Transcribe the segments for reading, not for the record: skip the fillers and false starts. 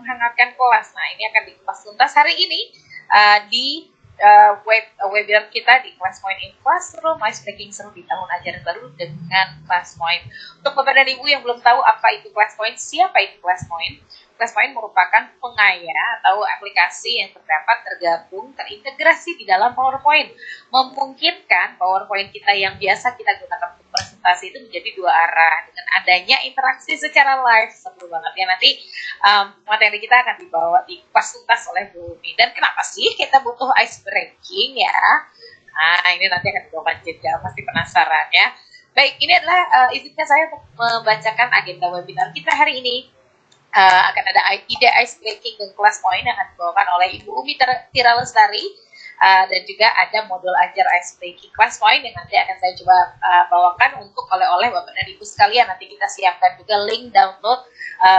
menghangatkan kelas. Nah, ini akan dikupas tuntas hari ini di webinar kita di Classpoint in Classroom, Icebreaking seru di tahun ajaran baru dengan Classpoint. Untuk Bapak dan Ibu yang belum tahu apa itu Classpoint, siapa itu Classpoint? Classpoint merupakan pengaya atau aplikasi yang tergabung, terintegrasi di dalam PowerPoint. Memungkinkan PowerPoint kita yang biasa kita gunakan untuk presentasi itu menjadi dua arah dengan adanya interaksi secara live. Seru banget ya, nanti materi kita akan dibawa di kupas tuntas oleh Bu Umi. Dan kenapa sih kita butuh ice breaking ya? Nah, ini nanti akan dibawakan jeda, pasti penasaran ya. Baik, ini adalah izinkan saya untuk membacakan agenda webinar kita hari ini. Akan ada ide ice breaking dan Classpoint yang akan dibawakan oleh Ibu Umi Tira Lestari, dan juga ada modul ajar ice breaking Classpoint yang nanti akan saya coba bawakan untuk oleh-oleh Bapak dan Ibu sekalian. Nanti kita siapkan juga link download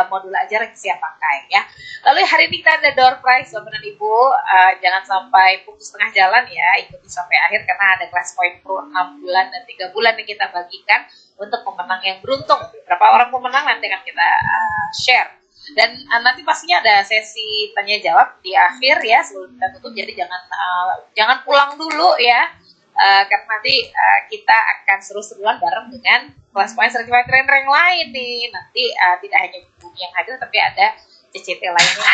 modul ajar yang siap pakai ya. Lalu hari ini kita ada door prize Bapak dan Ibu, jangan sampai putus tengah jalan ya, ikuti sampai akhir karena ada Classpoint Pro 6 bulan dan 3 bulan yang kita bagikan untuk pemenang yang beruntung. Berapa orang pemenang nanti akan kita share. Dan nanti pastinya ada sesi tanya jawab di akhir ya sebelum kita tutup, jadi jangan pulang dulu ya, karena nanti kita akan seru-seruan bareng dengan Classpoint Certified Trainer yang lain nih. Nanti tidak hanya Bumi yang hadir tapi ada CCT lainnya.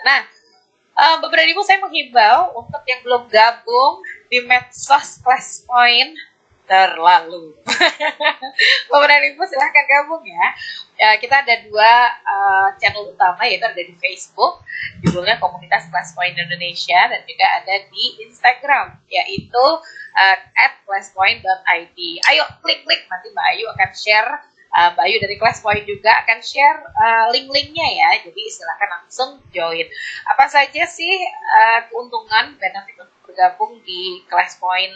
Nah, Bapak dan Ibu, saya menghimbau untuk yang belum gabung di medsos Classpoint terlalu. Bapak dan Ibu silahkan gabung ya. Kita ada dua channel utama, yaitu ada di Facebook, judulnya Komunitas Classpoint Indonesia, dan juga ada di Instagram, yaitu @classpoint.id. Ayo klik nanti Mbak Ayu akan share, Mbak Ayu dari Classpoint juga akan share link-linknya ya, jadi silakan langsung join. Apa saja sih keuntungan, benefit untuk bergabung di Classpoint,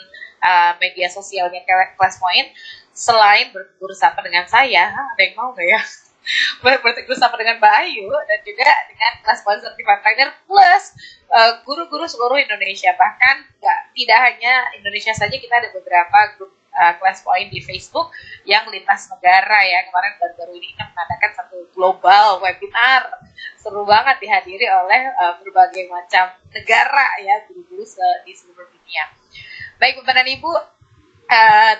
media sosialnya Classpoint? Selain bersama dengan saya, ada yang mau nggak ya? Bersama dengan Mbak Ayu dan juga dengan Classpoint Certified Trainer plus guru-guru seluruh Indonesia. Bahkan tidak hanya Indonesia saja, kita ada beberapa grup Classpoint di Facebook yang lintas negara ya. Kemarin baru-baru ini kita mengadakan satu global webinar, seru banget, dihadiri oleh berbagai macam negara ya, guru-guru di seluruh dunia. Baik Bapak dan Ibu,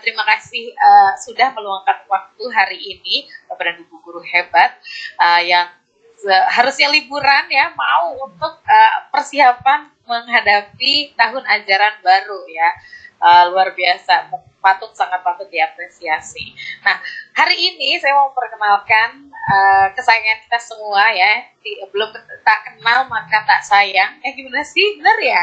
terima kasih sudah meluangkan waktu hari ini, Bapak dan Ibu guru hebat yang harusnya liburan ya, mau untuk persiapan menghadapi tahun ajaran baru ya. Luar biasa, sangat patut diapresiasi. Nah, hari ini saya mau memperkenalkan kesayangan kita semua ya. Belum tak kenal maka tak sayang. Gimana sih? Benar ya?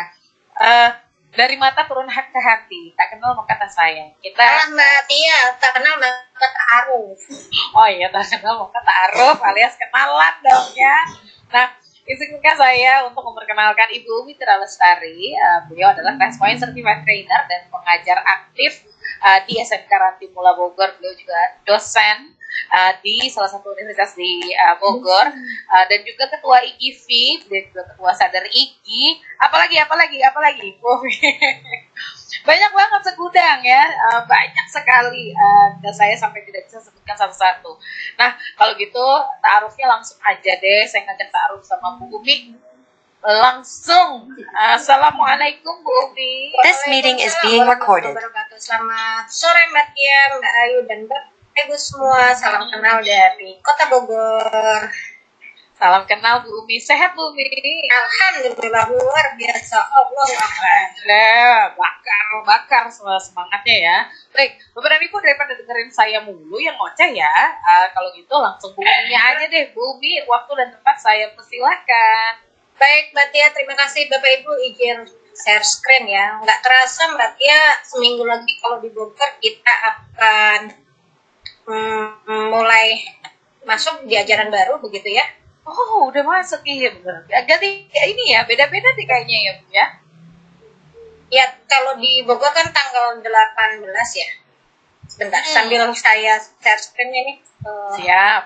Dari mata turun ke hati, tak kenal maka tak sayang. Kita Mbak Tia, tak kenal maka tak aruf. Oh iya, tak kenal maka tak aruf alias kenalan dong ya. Nah, izinkan saya untuk memperkenalkan Ibu Umi Tira Lestari. Beliau adalah Classpoint Certified Trainer dan pengajar aktif di SMK Ranti Mula Bogor. Beliau juga dosen di salah satu universitas di Bogor, dan juga ketua IGV, dan juga ketua Sadar IGI, apalagi banyak banget segudang ya, banyak sekali, saya sampai tidak bisa sebutkan satu-satu. Nah, kalau gitu ta'arufnya langsung aja deh, saya ngajak ta'aruf sama Bu Umi langsung. Assalamualaikum Bu Umi. This meeting is being recorded. Selamat sore Mbak Tia, Mbak Ayu, dan Mbak Ibu semua. Salam kenal dari Kota Bogor. Salam kenal Bu Umi. Sehat Bu Umi? Alhamdulillah, luar biasa. Allah bakar semangatnya ya. Baik, Bapak dan Ibu, daripada dengerin saya mulu yang ngoceh ya, kalau gitu langsung Bu Umi aja deh. Bu Umi, waktu dan tempat saya persilahkan. Baik Mbak Tia, terima kasih Bapak Ibu izin share screen ya. Nggak terasa Mbak Tia, seminggu lagi kalau di Bogor kita akan mulai masuk di ajaran baru begitu ya. Oh, udah masuk ya, benar. Ganti ini ya, beda-beda nih kayaknya ya Bu ya. Ya, kalau di Bogor kan tanggal 18 ya. Sebentar, sambil saya share screen ini. Siap.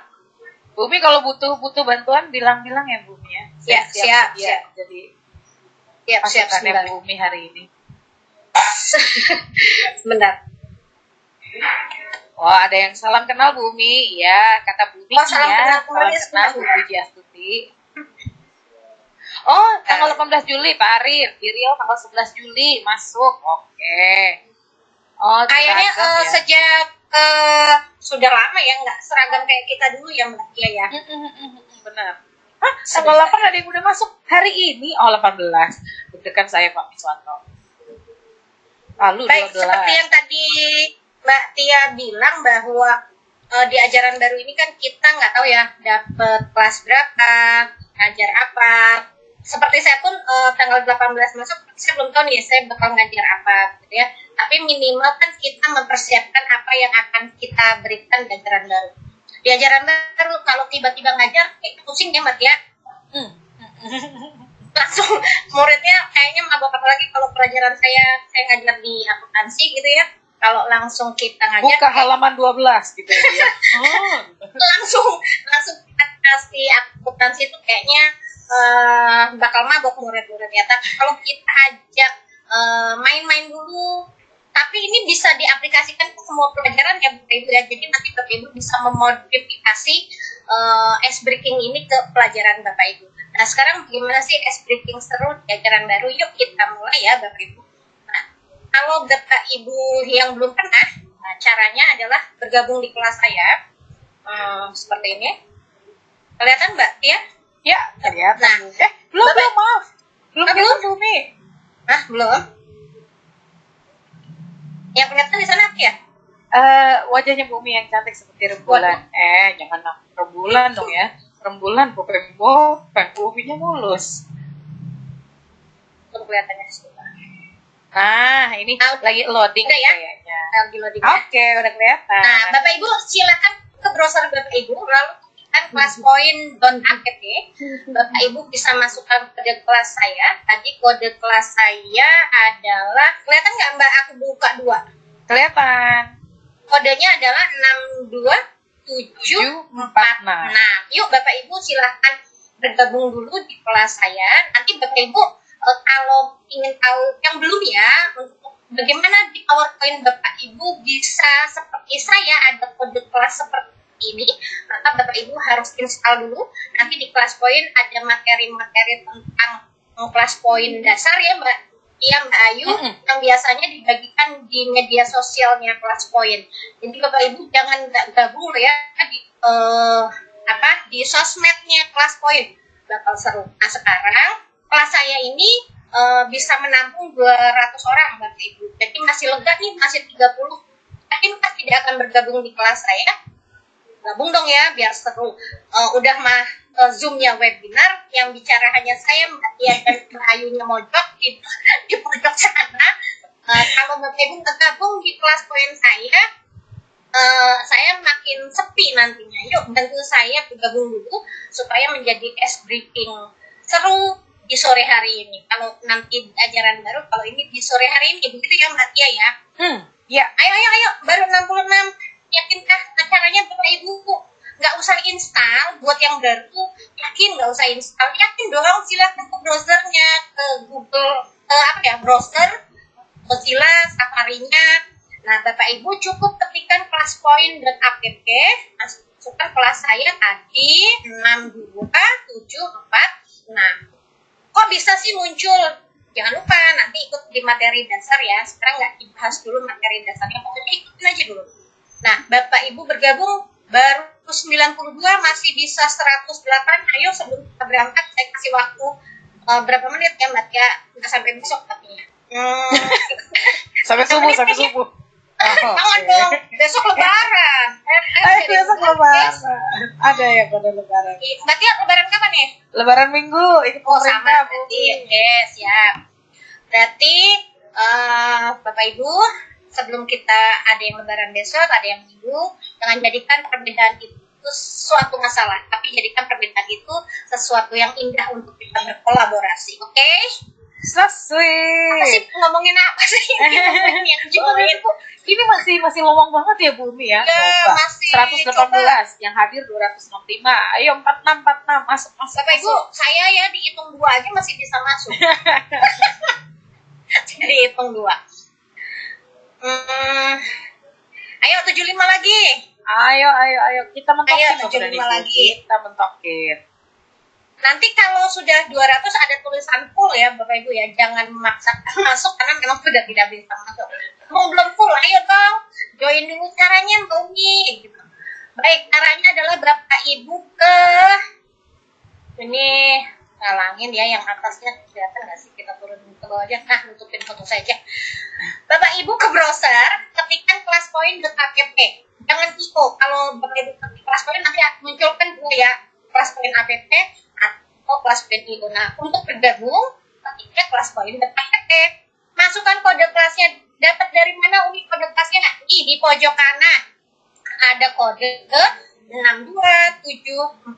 Bu Umi kalau butuh bantuan bilang-bilang ya Bu Umi ya. Siap. Jadi siap sebentar. Bu Umi hari ini. Sebentar. Oh, ada yang salam kenal Bu Umi. Ya, kata Bu Umi salam ya. kenal Salam kenal Bu Puji Astuti. Oh, tanggal 18 Juli Pak Arif. Di Riau tanggal 11 Juli masuk. Oke. Oh, Kayaknya seragam ya. sejak sudah lama ya, nggak seragam kayak kita dulu ya Mbak Tia ya. Benar. Hah, tanggal 8 ada yang udah masuk hari ini. Oh, 18. Deg-degan saya Pak Miswanto. Lalu Baik, 12. seperti yang tadi Mbak Tia bilang bahwa di ajaran baru ini kan kita nggak tahu ya dapat kelas berapa, ngajar apa. Seperti saya pun tanggal 18 masuk, saya belum tahu nih saya bakal ngajar apa gitu ya. Tapi minimal kan kita mempersiapkan apa yang akan kita berikan di ajaran baru. Di ajaran baru kalau tiba-tiba ngajar, kayak pusing ya Mbak Tia. Langsung muridnya kayaknya mabok, apalagi kalau pelajaran saya ngajar di akuntansi gitu ya. Kalau langsung kita ngajar Buka halaman 12 gitu ya. langsung kita kasih akuntansi itu kayaknya bakal mabok murid-muridnya. Tapi kalau kita ajak main-main dulu, tapi ini bisa diaplikasikan ke semua pelajaran ya Bapak Ibu ya. Jadi nanti Bapak Ibu bisa memodifikasi ice breaking ini ke pelajaran Bapak Ibu. Nah sekarang gimana sih ice breaking seru di ajaran baru? Yuk kita mulai ya Bapak Ibu. Nah kalau Bapak Ibu yang belum pernah, caranya adalah bergabung di kelas saya seperti ini. Kelihatan Mbak Tia? Ya, kelihatan. Nah, belum maaf. Belum Bumi. Nah, belum. Yang kelihatan di sana apa ya? Wajahnya Bumi yang cantik seperti rembulan. Jangan rembulan dong ya. Rembulan Bumbo, Buminya mulus. Untuk kelihatannya sebentar. Nah, ini lagi loading udah ya? kayaknya. Lagi loading. Oke, udah kelihatan. Nah, Bapak Ibu silakan ke browser Bapak Ibu, lalu ketikkan classpoint.app. Bapak Ibu bisa masukkan kode kelas saya. Tadi kode kelas saya adalah, kelihatan nggak Mbak? Aku buka 2. Kelihatan. Kodenya adalah 62746. Nah, yuk Bapak Ibu silahkan bergabung dulu di kelas saya. Nanti Bapak Ibu kalau ingin tahu yang belum ya, untuk bagaimana di PowerPoint Bapak Ibu bisa seperti saya ada kode kelas seperti ini, maka Bapak Ibu harus install dulu. Nanti di ClassPoint ada materi-materi tentang ClassPoint dasar ya Mbak. Iya Mbak Ayu, yang biasanya dibagikan di media sosialnya ClassPoint. Jadi Bapak Ibu jangan nggak gabung ya di sosmednya ClassPoint, bakal seru. Nah sekarang kelas saya ini bisa menampung 200 orang Bapak Ibu. Jadi masih lega nih, masih 30. Yakin kan tidak akan bergabung di kelas saya? Gabung dong ya biar seru. Udah mah Zoom-nya webinar, yang bicara hanya saya, Mbak Tia dan Mbak Ayunya mojok di pojok sana. Kalau Mbak Ibu bergabung di kelas poin saya makin sepi nantinya. Yuk bantu saya bergabung dulu supaya menjadi ice breaking seru di sore hari ini. Kalau nanti ajaran baru, kalau ini di sore hari ini, begitu ya Mbak Tia ya? Ya. Ayo, baru 66. Yakinkah acaranya Bapak Ibu? Nggak usah install, buat yang baru, yakin nggak usah install. Yakin dong, silakan ke browsernya, ke Google, browser, Mozilla, Safari-nya. Nah, Bapak Ibu cukup ketikkan classpoint.app, masukkan kelas saya tadi, 62746. Nah, kok bisa sih muncul? Jangan lupa nanti ikut di materi dasar ya. Sekarang nggak dibahas dulu materi dasarnya, pokoknya ikutin aja dulu. Nah, Bapak Ibu bergabung baru 92, masih bisa 108. Ayo sebelum kita berangkat saya kasih waktu berapa menit ya Mbak ya? Nggak sampai besok tapi ya. Sampai subuh. Jangan dong, besok lebaran. Besok lebaran. Ada ya pada lebaran. Mbak Tia lebaran kapan ya? Lebaran Minggu, ikut sama berarti. Siap. Berarti Bapak Ibu, sebelum kita ada yang lebaran besok, ada yang minggu, jangan jadikan perbedaan itu suatu masalah, tapi jadikan perbedaan itu sesuatu yang indah untuk kita berkolaborasi, oke? Sesuai. Apa sih ngomongin apa sih? Ini masih lowong banget ya Bumi ya. Masih 118, coba. Yang hadir 265. Ayo 46 masuk. Bapak Ibu, saya ya dihitung 2 aja masih bisa masuk. Dihitung 2. Ayo 75 lagi. Ayo kita mentokin. Ayo 75 lagi. Kita mentokin. Nanti kalau sudah 200 ada tulisan full ya Bapak Ibu ya, jangan memaksakan masuk karena memang sudah tidak bisa masuk. Mau belum full, ayo dong join dulu. Caranya Mbak Umi gitu. Baik, caranya adalah Bapak Ibu ke ini, ngalangin ya yang atasnya, kelihatan nggak sih, kita turun ke bawah aja, nah nutupin foto saja. Bapak Ibu ke browser, ketikkan classpoint.app, jangan IO. Kalau Bapak Ibu ketik classpoint nanti munculkan dulu ya classpoint app atau classpoint IO. Nah untuk bergabung ketiknya classpoint.app, masukkan kode kelasnya. Dapat dari mana Umi kode kelasnya? Di pojok kanan ada kode ke 62746.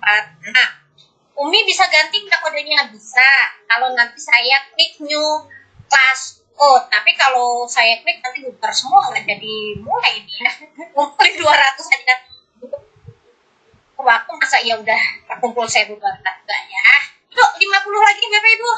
Umi bisa ganti nggak kodenya? Bisa. Kalau nanti saya klik new class code. Tapi kalau saya klik nanti bubar semua, nggak jadi mulai dia. Ngumpulin 200 aja. Waktu masa ya udah kumpul saya bubar enggak ya. Yuk 50 lagi Bapak Ibu.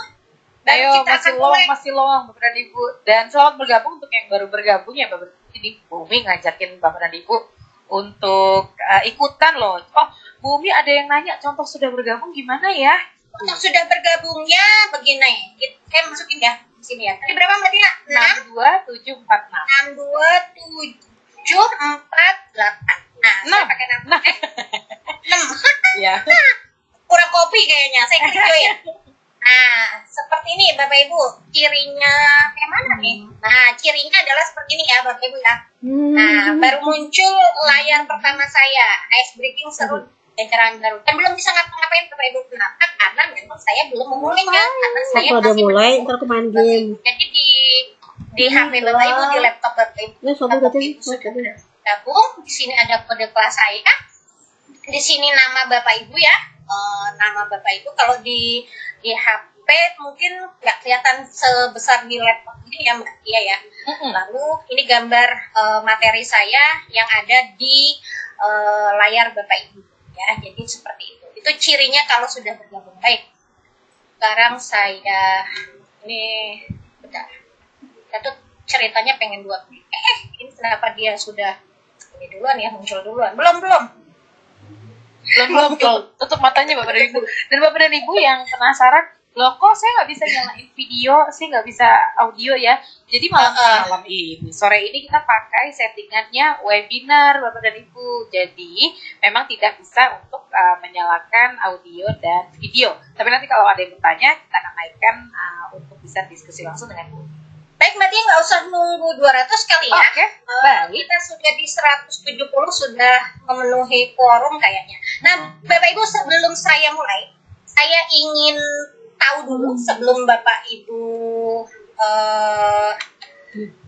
Dan Ayo, kita masih lowong Bapak dan Ibu. Dan selamat bergabung untuk yang baru bergabung ya Bapak. Ini Umi ngajakin Bapak dan Ibu untuk ikutan loh. Oh, Bu Umi ada yang nanya, contoh sudah bergabung gimana ya? Untuk sudah bergabungnya begini, saya masukin ya di sini ya. Tadi berapa Mbak Tina? 62746. 62748. Nah, saya pakai 6. Ya. Kurang kopi kayaknya, saya klik join. Nah, seperti ini Bapak Ibu, cirinya kayak mana nih? Nah, cirinya adalah seperti ini ya Bapak Ibu ya. Nah, baru muncul layar pertama saya, ice breaking seru jajaran baru. Dan belum bisa ngapa-ngapain Bapak Ibu. Kenapa? Karena memang saya belum memulainya. Karena saya udah masih mulai, menunggu. ntar aku main game. Jadi di HP Bapak Ibu, di laptop Bapak Ibu, Ya, sobat Bapak berarti, Ibu sudah bergabung. Di sini ada kode kelas saya. Di sini nama Bapak Ibu ya. Nama Bapak Ibu kalau di HP mungkin nggak kelihatan sebesar di laptop ini ya Mbak Tia ya. Lalu ini gambar materi saya yang ada di layar Bapak Ibu ya. Jadi seperti itu. Itu cirinya kalau sudah bergabung. Baik. Sekarang saya ini bentar. Saya tuh ceritanya pengen buat ini kenapa dia sudah ini duluan ya, muncul duluan. Belum. Belum tutup matanya Bapak dan Ibu. Dan Bapak dan Ibu yang penasaran, loh kok saya nggak bisa nyalain video sih, nggak bisa audio ya. Jadi malam ini, sore ini kita pakai settingannya webinar Bapak dan Ibu. Jadi memang tidak bisa untuk menyalakan audio dan video. Tapi nanti kalau ada yang bertanya, kita akan naikkan untuk bisa diskusi langsung dengan Bu. Baik, berarti nggak usah nunggu 200 kali ya. Oke, baik. Kita sudah di 170, sudah memenuhi quorum kayaknya. Nah, Bapak Ibu sebelum saya mulai, saya ingin tahu dulu sebelum Bapak Ibu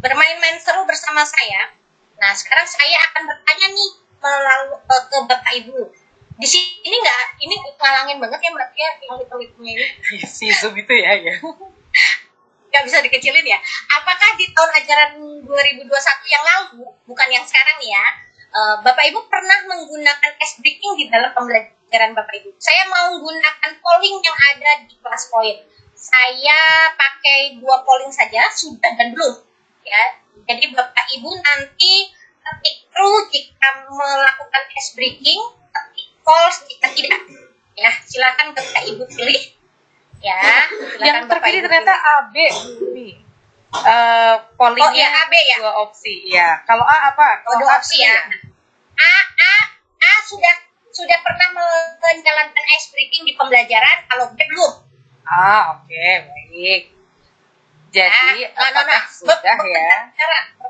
bermain-main seru bersama saya. Nah, sekarang saya akan bertanya nih melalui ke Bapak Ibu. Di sini nggak, ini ngalangin banget ya Mbak Tia, yang hitung-hitungnya ini. Si Zoom itu ya. Nggak bisa dikecilin ya. Apakah di tahun ajaran 2021 yang lalu, bukan yang sekarang nih ya, Bapak Ibu pernah menggunakan ice breaking di dalam pembelajaran Bapak Ibu? Saya mau gunakan polling yang ada di ClassPoint. Saya pakai 2 polling saja, sudah dan belum. Ya, jadi Bapak Ibu nanti ketik true jika melakukan ice breaking, ketik false jika tidak. Ya, silakan Bapak Ibu pilih. Ya, Yang terpilih ternyata AB. Pollingnya oh ya AB ya. 2 opsi. Ya. Kalau A apa? Kalau 2 A opsi ya. A sudah pernah menjalankan ice breaking di pembelajaran, kalau B belum. Oke, baik. Jadi apakah sudah ya?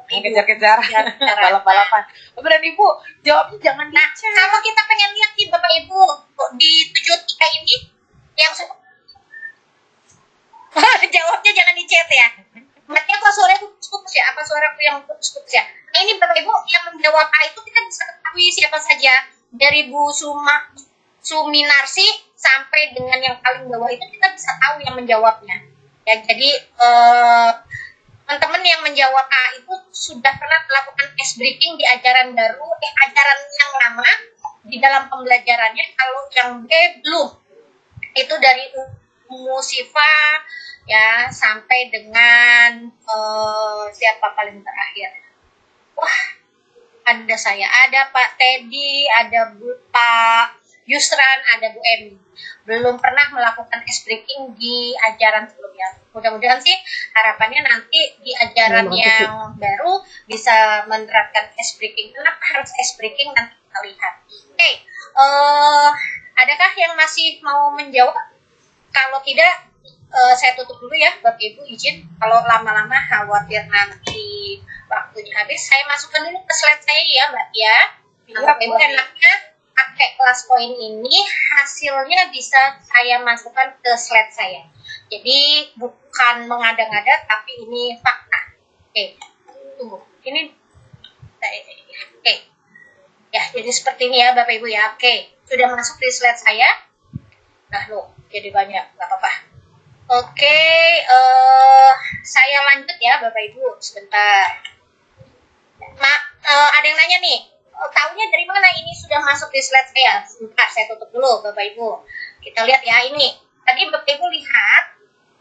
Kejar-kejar, balap-balapan. Bapak dan Ibu, jawabnya jangan Nah, kalau kita pengen lihat nih Bapak Ibu di 73 ini yang jawabnya jangan di chat ya. Makanya kok suaraku putus ya? Apa suaraku yang putus ya? Nah, ini Bapak Ibu yang menjawab A itu kita bisa ketahui siapa saja. Dari Bu Suminarsi sampai dengan yang paling bawah itu kita bisa tahu yang menjawabnya. Ya, jadi teman-teman yang menjawab A itu sudah pernah melakukan ice breaking di ajaran baru, ajaran yang lama di dalam pembelajarannya. Kalau yang B belum. Itu dari Musifa ya sampai dengan siapa paling terakhir. Wah, ada saya, ada Pak Teddy, ada Pak Yusran, ada Bu Emi. Belum pernah melakukan ice breaking di ajaran sebelumnya. Mudah-mudahan sih harapannya nanti di ajaran yang baru bisa menerapkan ice breaking. Kenapa harus ice breaking nanti kita lihat. Oke, adakah yang masih mau menjawab? Kalau tidak, saya tutup dulu ya, Bapak Ibu izin. Kalau lama-lama khawatir nanti waktunya habis, saya masukkan dulu ke slide saya ya, Mbak ya. Bapak Ibu enaknya pakai kelas poin ini, hasilnya bisa saya masukkan ke slide saya. Jadi bukan mengada-ngada, tapi ini fakta. Oke, tunggu. Ini, oke. Ya, jadi seperti ini ya Bapak Ibu ya. Oke, sudah masuk di slide saya. Nah, loh, jadi banyak, nggak apa-apa. Oke, saya lanjut ya Bapak Ibu, sebentar. Ada yang nanya nih, tahunya dari mana ini sudah masuk di slide saya? Sebentar, saya tutup dulu Bapak Ibu. Kita lihat ya ini. Tadi Bapak Ibu lihat,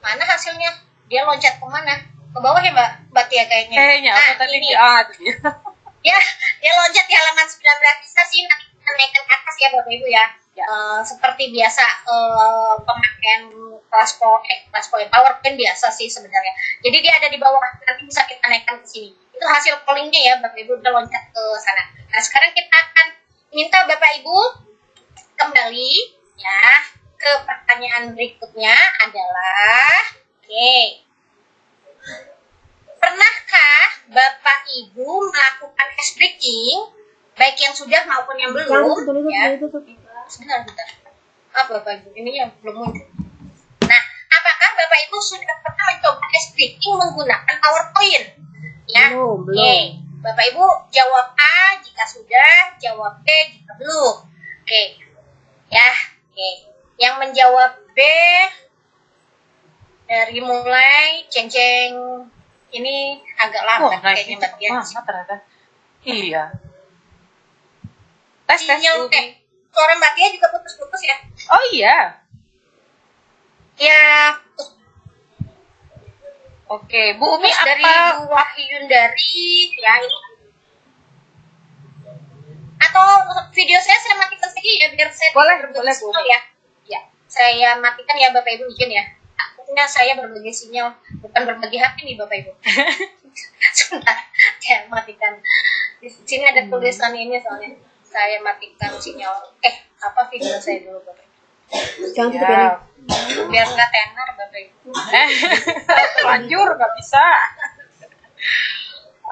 mana hasilnya? Dia loncat ke mana? Ke bawah ya Mbak Tia kayaknya. Kayaknya apa tadi ini. dia. Ya, dia loncat di halaman 19. Bisa sih nanti kita naikkan ke atas ya Bapak Ibu ya. Ya. Seperti biasa pemakaian kelas poin PowerPoint biasa sih sebenarnya. Jadi dia ada di bawah, nanti bisa kita naikkan ke sini. Itu hasil pollingnya ya Bapak Ibu, udah loncat ke sana. Nah sekarang kita akan minta Bapak Ibu kembali ya ke pertanyaan berikutnya adalah, oke, pernahkah Bapak Ibu melakukan ice breaking baik yang sudah maupun yang belum? Ya. Sebentar. Apa Bapak Ibu? Ini yang belum muncul. Nah, apakah Bapak Ibu sudah pernah mencoba ice breaking menggunakan PowerPoint? Ya, Belum. Oke. Bapak Ibu jawab A jika sudah, jawab B jika belum. Oke. Ya, oke. Yang menjawab B dari mulai ceng-ceng ini agak lambat kayaknya Mbak Tia. Ternyata. Iya. Tes Sinyal Umi. suara Mbak Tia juga putus-putus ya? Oh iya. Ya, Oke, Bu Umi terus dari apa? Bu Wahyundari ya ini. Atau video saya matikan saja ya biar saya Boleh, berbagi boleh, sinyal Bu. ya. Ya, saya matikan ya Bapak Ibu izin ya. Takutnya saya berbagi sinyal, bukan berbagi hati nih Bapak Ibu. Sebentar, saya matikan. Di sini ada tulisan ini soalnya. Saya matikan sinyal. Apa video saya dulu Bapak Ibu? Ya. Biar nggak tenar Bapak Ibu. Lanjur nggak bisa.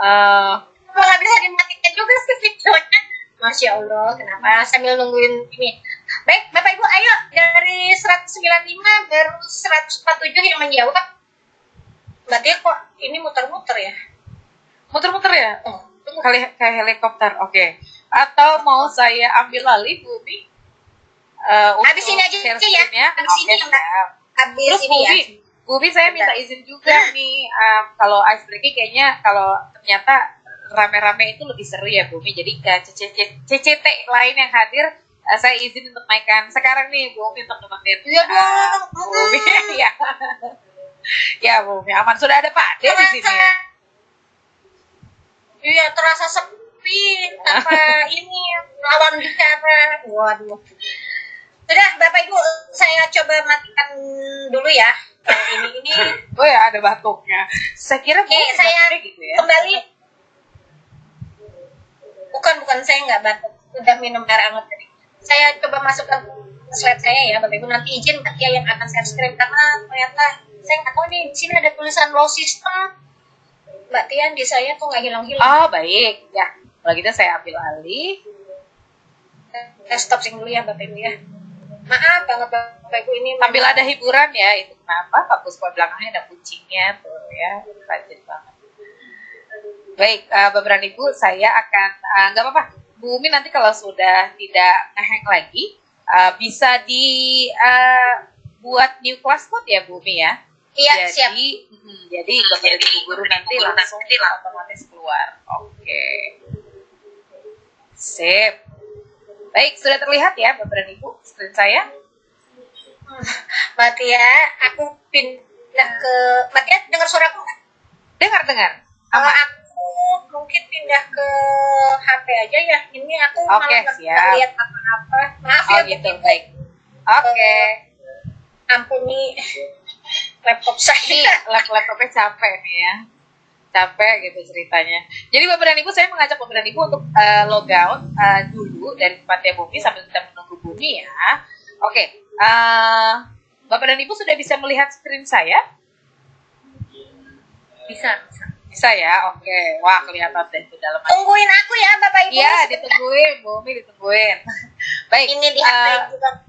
Kalau nggak bisa dimatikan juga sih videonya. Masya Allah, kenapa sambil nungguin ini. Baik, Bapak Ibu, ayo dari 195 baru 147 yang menjawab. Mbak Tia kok ini muter-muter ya? Muter-muter ya? Tunggu. Kayak helikopter, oke. Atau mau saya ambil alih, Bu Umi? Habis ini aja share ya. screen-nya? Habis ini Oke, ya, Mbak. siap. Habis Terus ini ya. Bu Umi, saya minta izin juga nih, kalau ice breaking kayaknya kalau ternyata rame-rame itu lebih seru ya Bu Umi. Jadi ke CCT lain yang hadir, saya izin untuk naikkan sekarang nih Bu Umi untuk nemenin. Iya dong. Bu Umi, ya. Ya Bu Umi, aman. Sudah ada Pak De di sini. Iya, terasa sepi tanpa ini lawan bicara. Waduh. Sudah, Bapak Ibu, saya coba matikan dulu ya. Ini. Oh ya, ada batuknya. Saya kira Bu Oke, Umi saya batuknya gitu ya. kembali. Bukan, saya nggak batuk. Udah minum air hangat tadi. Saya coba masukkan ke slide saya ya, Bapak Ibu. Nanti izin Mbak Tia yang akan share screen karena ternyata saya nggak tahu nih, di sini ada tulisan low system. Mbak Tia di saya tuh nggak hilang-hilang. Oh, baik. Ya, kalau gitu saya ambil alih. Stop sing dulu ya Bapak Ibu ya. Maaf banget Bapak Ibu ini. Sambil ada hiburan ya, itu kenapa Pak Puspa belakangnya ada kucingnya tuh ya, rajin banget. Baik, Bapak Ibu, saya akan, nggak apa-apa, Bu Umi nanti kalau sudah tidak nge-hang lagi, bisa buat new class code ya Bu Umi ya. Iya, siap. Jadi Bapak Ibu guru nanti langsung otomatis keluar. Oke. Sip. Baik, sudah terlihat ya Bapak dan Ibu screen saya? Mbak Tia, aku pindah ke Mbak Tia dengar suaraku nggak? Dengar. Kalau Aman. aku mungkin pindah ke HP aja ya. Ini aku Oke, malah nggak bisa siap. lihat apa-apa. Maaf Oh ya gitu, Bu. baik. Oke. Ampuni laptop Ini saya. laptopnya capek nih ya. Capek gitu ceritanya. Jadi Bapak dan Ibu, saya mengajak Bapak dan Ibu untuk logout dulu dari tempatnya Bumi sambil kita menunggu Bumi ya. Oke. Bapak dan Ibu sudah bisa melihat screen saya? Bisa. Bisa ya? Oke. Wah, kelihatan deh di dalam. Tungguin aku ya Bapak Ibu. Iya, ditungguin, Bumi ditungguin. Baik. Ini di HP juga.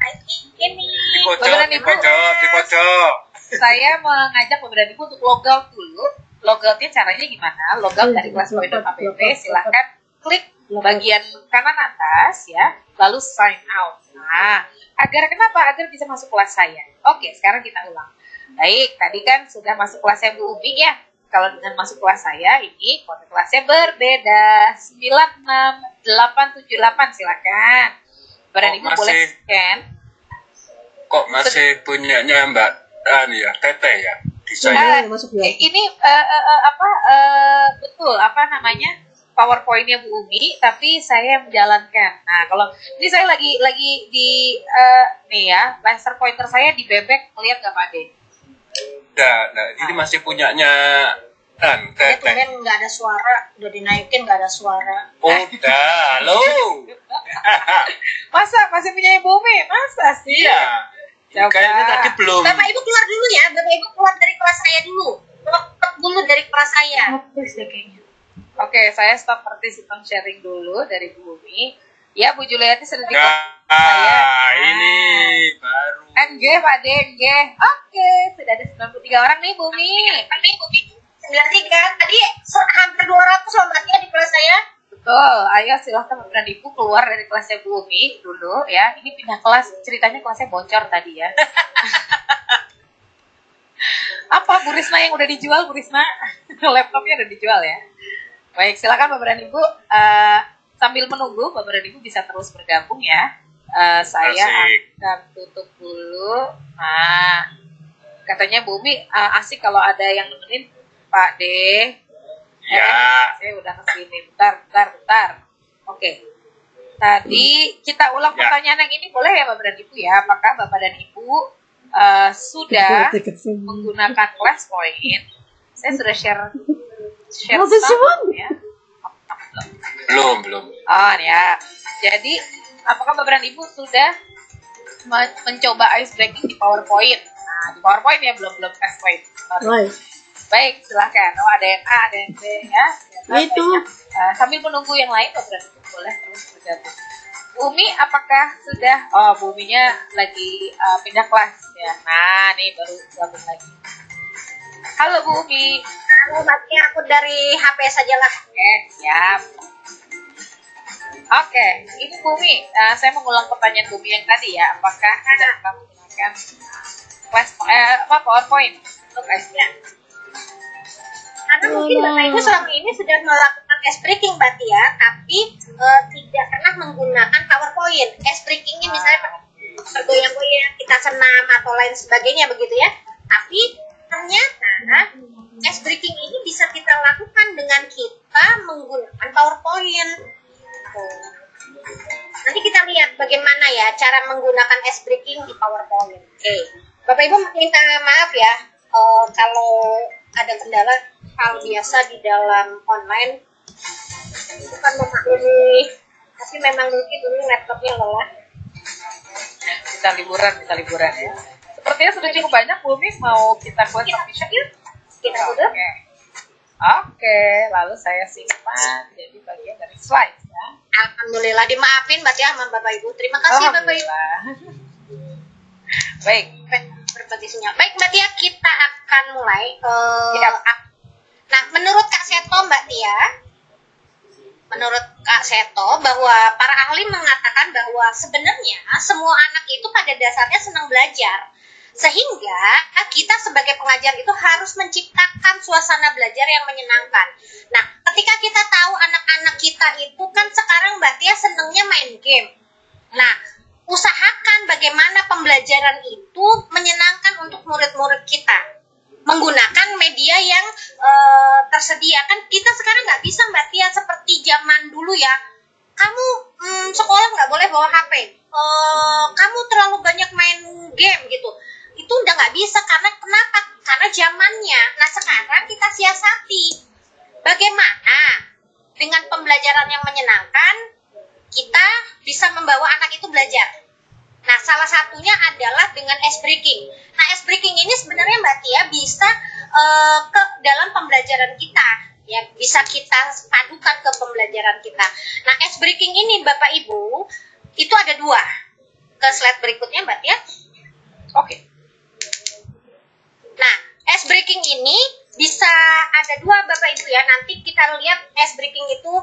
Ini. Di pojok, Bapak dan di Ibu. pojok, di pojok. Saya mengajak Bapak dan Ibu untuk logout dulu. Logoutnya caranya gimana? Logout dari classpoint.app, silahkan klik bagian kanan atas ya, lalu sign out. Nah, agar kenapa? Agar bisa masuk kelas saya. Oke, sekarang kita ulang. Baik, tadi kan sudah masuk kelasnya Bu Umi ya. Kalau dengan masuk kelas saya, ini kode kelasnya berbeda. 96878, silakan. Bapak dan Ibu boleh scan. Kok masih punyanya Mbak ya, Teteh ya? Di Ah, saya. ini betul apa namanya PowerPoint-nya Bu Umi, tapi saya menjalankan. Nah, kalau ini saya lagi di nih ya, laser pointer saya di bebek, melihat nggak Pak De? Nah, ini masih punyanya Ya Teteh. tumben nggak ada suara. Udah dinaikin nggak ada suara. Udah, halo. Masa masih punya Bu Umi? Masa sih? Iya. Coba. Kayaknya tadi belum. Bapak Ibu keluar dulu ya. Bapak Ibu keluar dari kelas saya dulu. Keluar dulu dari kelas saya. Hapus deh kayaknya. Oke, saya stop participant sharing dulu dari Bu Umi. Ya, Bu Juliati sudah di saya. Ini baru. Nggih, Pak De, nggih. Oke, sudah ada 93 orang nih, Bu Umi. Ini Bu Umi 93. Tadi hampir 200 loh Mbak Tia di kelas saya. Betul, ayo silahkan Bapak dan Ibu keluar dari kelasnya Bu Umi dulu ya. Ini pindah kelas, ceritanya kelasnya bocor tadi ya. Apa Bu Risma yang udah dijual, Bu Risma? Laptopnya udah dijual ya. Baik, silakan Bapak dan Ibu. Sambil menunggu, Bapak dan Ibu bisa terus bergabung ya. Saya Asik. akan tutup dulu. Nah, katanya Bu Umi asik kalau ada yang nemenin Pak D. Ya. Saya udah kesini. Bentar. Oke. Tadi kita ulang Ya. pertanyaan yang ini boleh ya Bapak dan Ibu ya? Apakah Bapak dan Ibu sudah menggunakan ClassPoint? Saya sudah share sound ya. Belum. Oh ya. Jadi apakah Bapak dan Ibu sudah mencoba ice breaking di PowerPoint? Nah, di PowerPoint ya belum ClassPoint. Right. Baik, silahkan. Oh, ada yang A, ada yang B ya. Itu. Sambil menunggu yang lain, Bapak dan Ibu boleh terus bergabung. Bu Umi, apakah sudah? Oh, Bu Uminya lagi pindah kelas ya. Nah, nih baru gabung lagi. Halo Bu Umi. Halo Mbak Tia, aku dari HP saja lah. Oke, siap. Oke, ini Bu Umi. Saya mengulang pertanyaan Bu Umi yang tadi ya. Apakah sudah pernah menggunakan PowerPoint untuk ice-breaking? Karena mungkin Bapak Ibu selama ini sudah melakukan ice breaking Mbak Tia, tapi tidak pernah menggunakan PowerPoint. Ice breakingnya misalnya bergoyang-goyang, kita senam atau lain sebagainya begitu ya. Tapi ternyata ice breaking ini bisa kita lakukan dengan kita menggunakan PowerPoint. Nanti kita lihat bagaimana ya cara menggunakan ice breaking di PowerPoint. Oke. Bapak Ibu minta maaf ya kalau ada kendala. Hal biasa di dalam online, bukan memaklumi, tapi memang mungkin dulu laptopnya lelah. Bisa liburan ya. Sepertinya sudah cukup banyak, Bu Umi. Mau kita buat submission yuk? Kita udah. Oke, lalu saya simpan jadi bagian dari slide ya. Alhamdulillah dimaafin Mbak Tia sama Bapak Ibu. Terima kasih Bapak Ibu. Alhamdulillah. Baik, Berbagi sinyal. Baik Mbak Tia, kita akan mulai. Ya. Nah, menurut Kak Seto Mbak Tia, menurut Kak Seto bahwa para ahli mengatakan bahwa sebenarnya semua anak itu pada dasarnya senang belajar. Sehingga kita sebagai pengajar itu harus menciptakan suasana belajar yang menyenangkan. Nah, ketika kita tahu anak-anak kita itu kan sekarang Mbak Tia senangnya main game. Nah, usahakan bagaimana pembelajaran itu menyenangkan untuk murid-murid kita. Menggunakan media yang tersedia. Kan kita sekarang nggak bisa Mbak Tia seperti zaman dulu ya. Kamu sekolah nggak boleh bawa HP. Kamu terlalu banyak main game gitu. Itu udah nggak bisa karena kenapa? Karena zamannya. Nah sekarang kita siasati. Bagaimana dengan pembelajaran yang menyenangkan kita bisa membawa anak itu belajar. Nah, salah satunya adalah dengan ice breaking. Nah, ice breaking ini sebenarnya Mbak Tia bisa ke dalam pembelajaran kita, ya bisa kita padukan ke pembelajaran kita. Nah, ice breaking ini Bapak Ibu itu ada 2. Ke slide berikutnya Mbak Tia. Oke. Nah, ice breaking ini bisa ada 2 Bapak Ibu ya. Nanti kita lihat ice breaking itu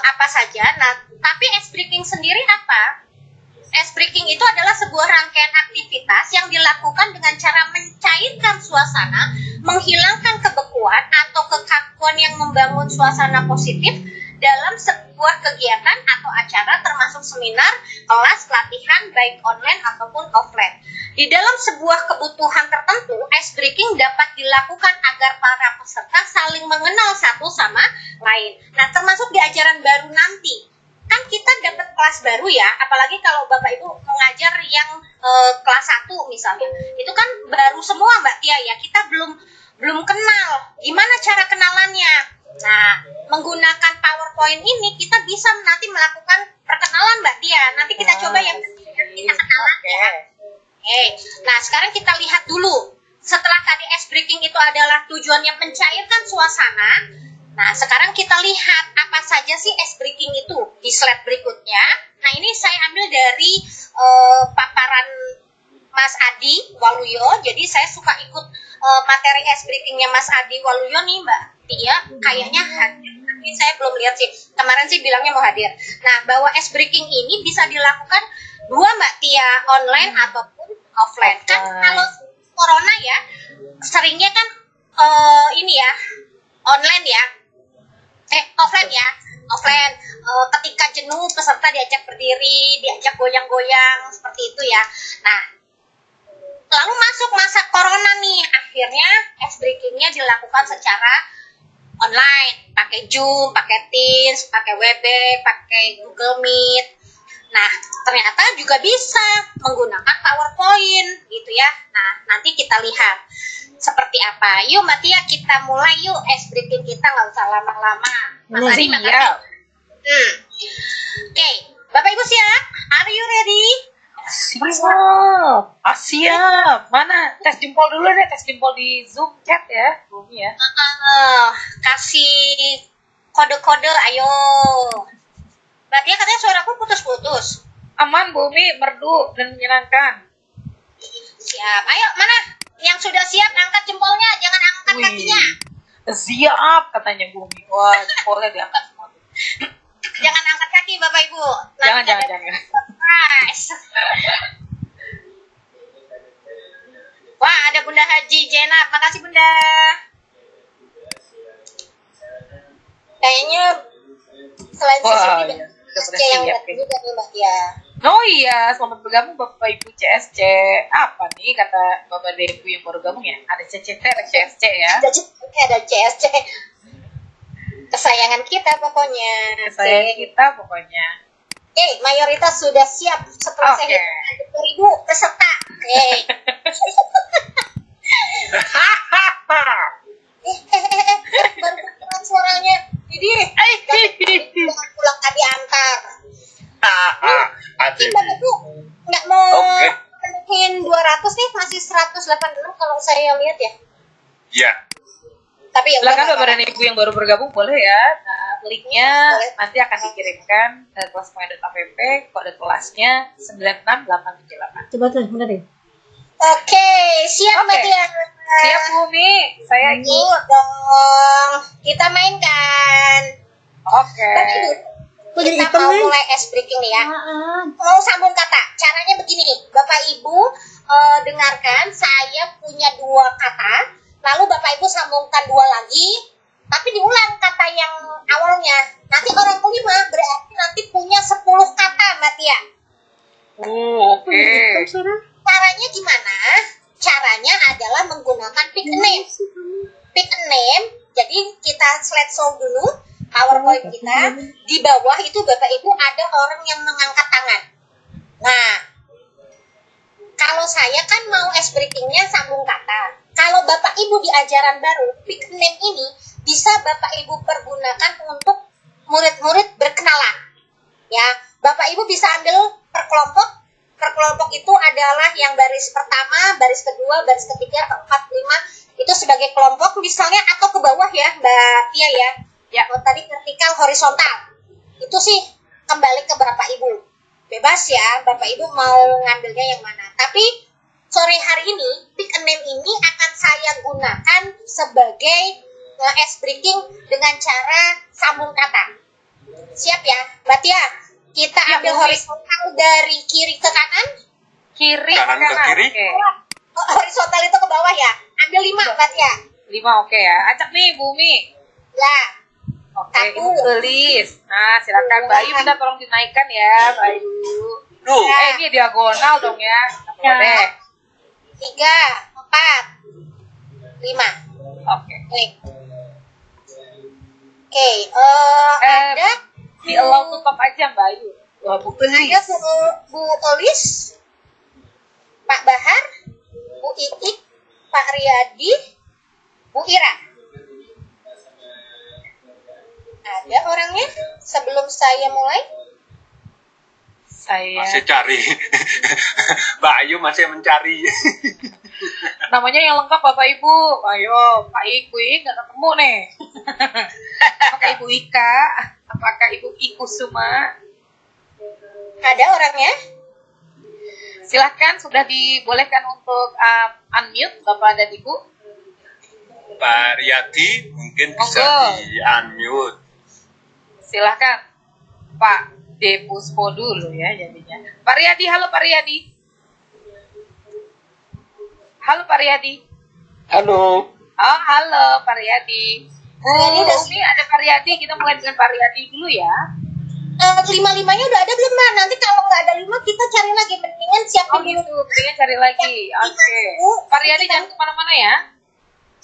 apa saja. Nah, tapi ice breaking sendiri apa? Ice breaking itu adalah sebuah rangkaian aktivitas yang dilakukan dengan cara mencairkan suasana, menghilangkan kebekuan atau kekakuan yang membangun suasana positif dalam sebuah kegiatan atau acara termasuk seminar, kelas, pelatihan baik online ataupun offline. Di dalam sebuah kebutuhan tertentu, ice breaking dapat dilakukan agar para peserta saling mengenal satu sama lain. Nah, termasuk di ajaran baru nanti. Kan kita dapat kelas baru ya, apalagi kalau Bapak Ibu mengajar yang kelas 1 misalnya. Itu kan baru semua Mbak Tia ya, kita belum kenal. Gimana cara kenalannya? Nah, menggunakan PowerPoint ini kita bisa nanti melakukan perkenalan Mbak Tia. Nanti kita coba yang kita kenalan ya. Oke. Nah, sekarang kita lihat dulu. Setelah tadi ice breaking itu adalah tujuannya mencairkan suasana. Nah, sekarang kita lihat apa saja sih ice breaking itu di slide berikutnya. Nah, ini saya ambil dari paparan Mas Adi Waluyo. Jadi saya suka ikut materi ice breakingnya Mas Adi Waluyo nih Mbak Tia. Kayaknya hadir, tapi saya belum lihat sih. Kemarin sih bilangnya mau hadir. Nah, bahwa ice breaking ini bisa dilakukan 2 Mbak Tia, online ataupun offline. Kan kalau corona ya, seringnya kan ini ya, online ya. Offline ya, offline. Ketika jenuh peserta diajak berdiri, diajak goyang-goyang seperti itu ya. Nah, lalu masuk masa corona nih, akhirnya ice breakingnya dilakukan secara online, pakai Zoom, pakai Teams, pakai Webex, pakai Google Meet. Nah, ternyata juga bisa menggunakan PowerPoint gitu ya. Nah, nanti kita lihat seperti apa. Yuk Mbak Tia, kita mulai yuk ice breaking kita, nggak usah lama-lama. Mas Adi, makasih. Oke, Bapak Ibu siap? Are you ready? Siap. Mana? Tes jempol dulu deh, tes jempol di Zoom chat ya, Bumi ya. Kasih kode-kode, ayo. Mbak Tia katanya suaraku putus-putus. Aman Bumi, merdu dan menyenangkan. Siap. Ayo, mana? Yang sudah siap angkat jempolnya, jangan angkat kakinya. Siap katanya Bumi. Wah, jempolnya diangkat semua. Jangan angkat kaki Bapak Ibu. Jangan. Surprise. Wah, ada Bunda Haji Jenab. Makasih Bunda. Kayaknya selain CCP iya. SC yang datang juga nih Mbak Tia. Oh iya, selamat bergabung Bapak Ibu CSC. Apa nih kata Bapak Dewi yang baru gabung ya? Ada CCT, ada CSC ya? Ada CSC. Kesayangan kita pokoknya. Kesayangan kita pokoknya. Oke, mayoritas sudah siap setelah saya hitung 2.000 peserta. Oke. Baru kedengeran suaranya. Jadi, pulang tadi antar. Ini Bapak Ibu nggak mau penuhin 200 nih, masih 186 kalau saya lihat ya. Ya. Tapi ya silakan Bapak dan Ibu yang baru bergabung boleh ya. Nah, linknya nanti akan dikirimkan ke kelas.app, kode kelasnya 96878. Coba tuh, bener ya? Oke, siap Mbak Tia. Siap Bumi, saya ikut. Ikut dong. Kita mainkan. Oke. Kita mau mulai ice breaking nih ya. Mau sambung kata. Caranya begini, Bapak Ibu dengarkan. Saya punya 2 kata. Lalu Bapak Ibu sambungkan 2 lagi. Tapi diulang kata yang awalnya. Nanti orang kelima berarti nanti punya 10 kata Mbak Tia. Oke. Caranya gimana? Caranya adalah menggunakan pick a name. Pick a name Jadi kita slideshow dulu PowerPoint kita. Di bawah itu Bapak Ibu ada orang yang mengangkat tangan. Nah, kalau saya kan mau ice breaking-nya sambung kata. Kalau Bapak Ibu di ajaran baru, pick name ini bisa Bapak Ibu pergunakan untuk murid-murid berkenalan. Ya, Bapak Ibu bisa ambil per kelompok. Per kelompok itu adalah yang baris pertama, baris kedua, baris ketiga, keempat, lima. Itu sebagai kelompok misalnya, atau ke bawah ya Mbak Tia ya. Ya, tadi vertikal, horizontal. Itu sih kembali ke Bapak Ibu. Bebas ya, Bapak Ibu mau ngambilnya yang mana. Tapi sore hari ini, pick a name ini akan saya gunakan sebagai ice breaking dengan cara sambung kata. Siap ya, Mbak Tia? Kita ambil horizontal dari kiri ke kanan. Kiri Kanan ke kiri. Oke. Horizontal itu ke bawah ya. Ambil 5, Mbak Tia. 5 oke ya. Acak nih Bumi. Ya. Oke, Satu. Ibu gelis. Nah, silakan Bayu minta tolong dinaikkan ya, Bayu. Duh. Ini diagonal dong ya. Nggak boleh. 3, 4, 5. Oke. Oke, ada Di allow to talk aja Bayu. Wah, Bu gelis. ada Bu Olis, Pak Bahar, Bu Itik, Pak Riyadi, Bu Ira. Ada orangnya sebelum saya mulai? Saya Masih cari. Mbak Ayu masih mencari. namanya yang lengkap Bapak Ibu. Ayo, Pak Iku nggak ketemu nih. Apakah Ibu Ika? Apakah Ibu Iku Suma? Ada orangnya? Silahkan, sudah dibolehkan untuk unmute Bapak dan Ibu. Pak Riyadi mungkin bisa Monggo. di-unmute. Silahkan Pak Depuspo dulu ya jadinya. Pak Riyadi, halo Pak Riyadi. Halo Pak Riyadi. Halo. Oh, halo Pak Riyadi. Ini udah Ini ada Pak Riyadi, kita mulai dengan Pak Riyadi dulu ya. 5-5-nya udah ada belum, Mbak? Nanti kalau nggak ada 5, kita cari lagi. Mendingan Oh siapin dulu. gitu, pengen cari lagi. Oke. Pak Riyadi jangan kemana-mana ya.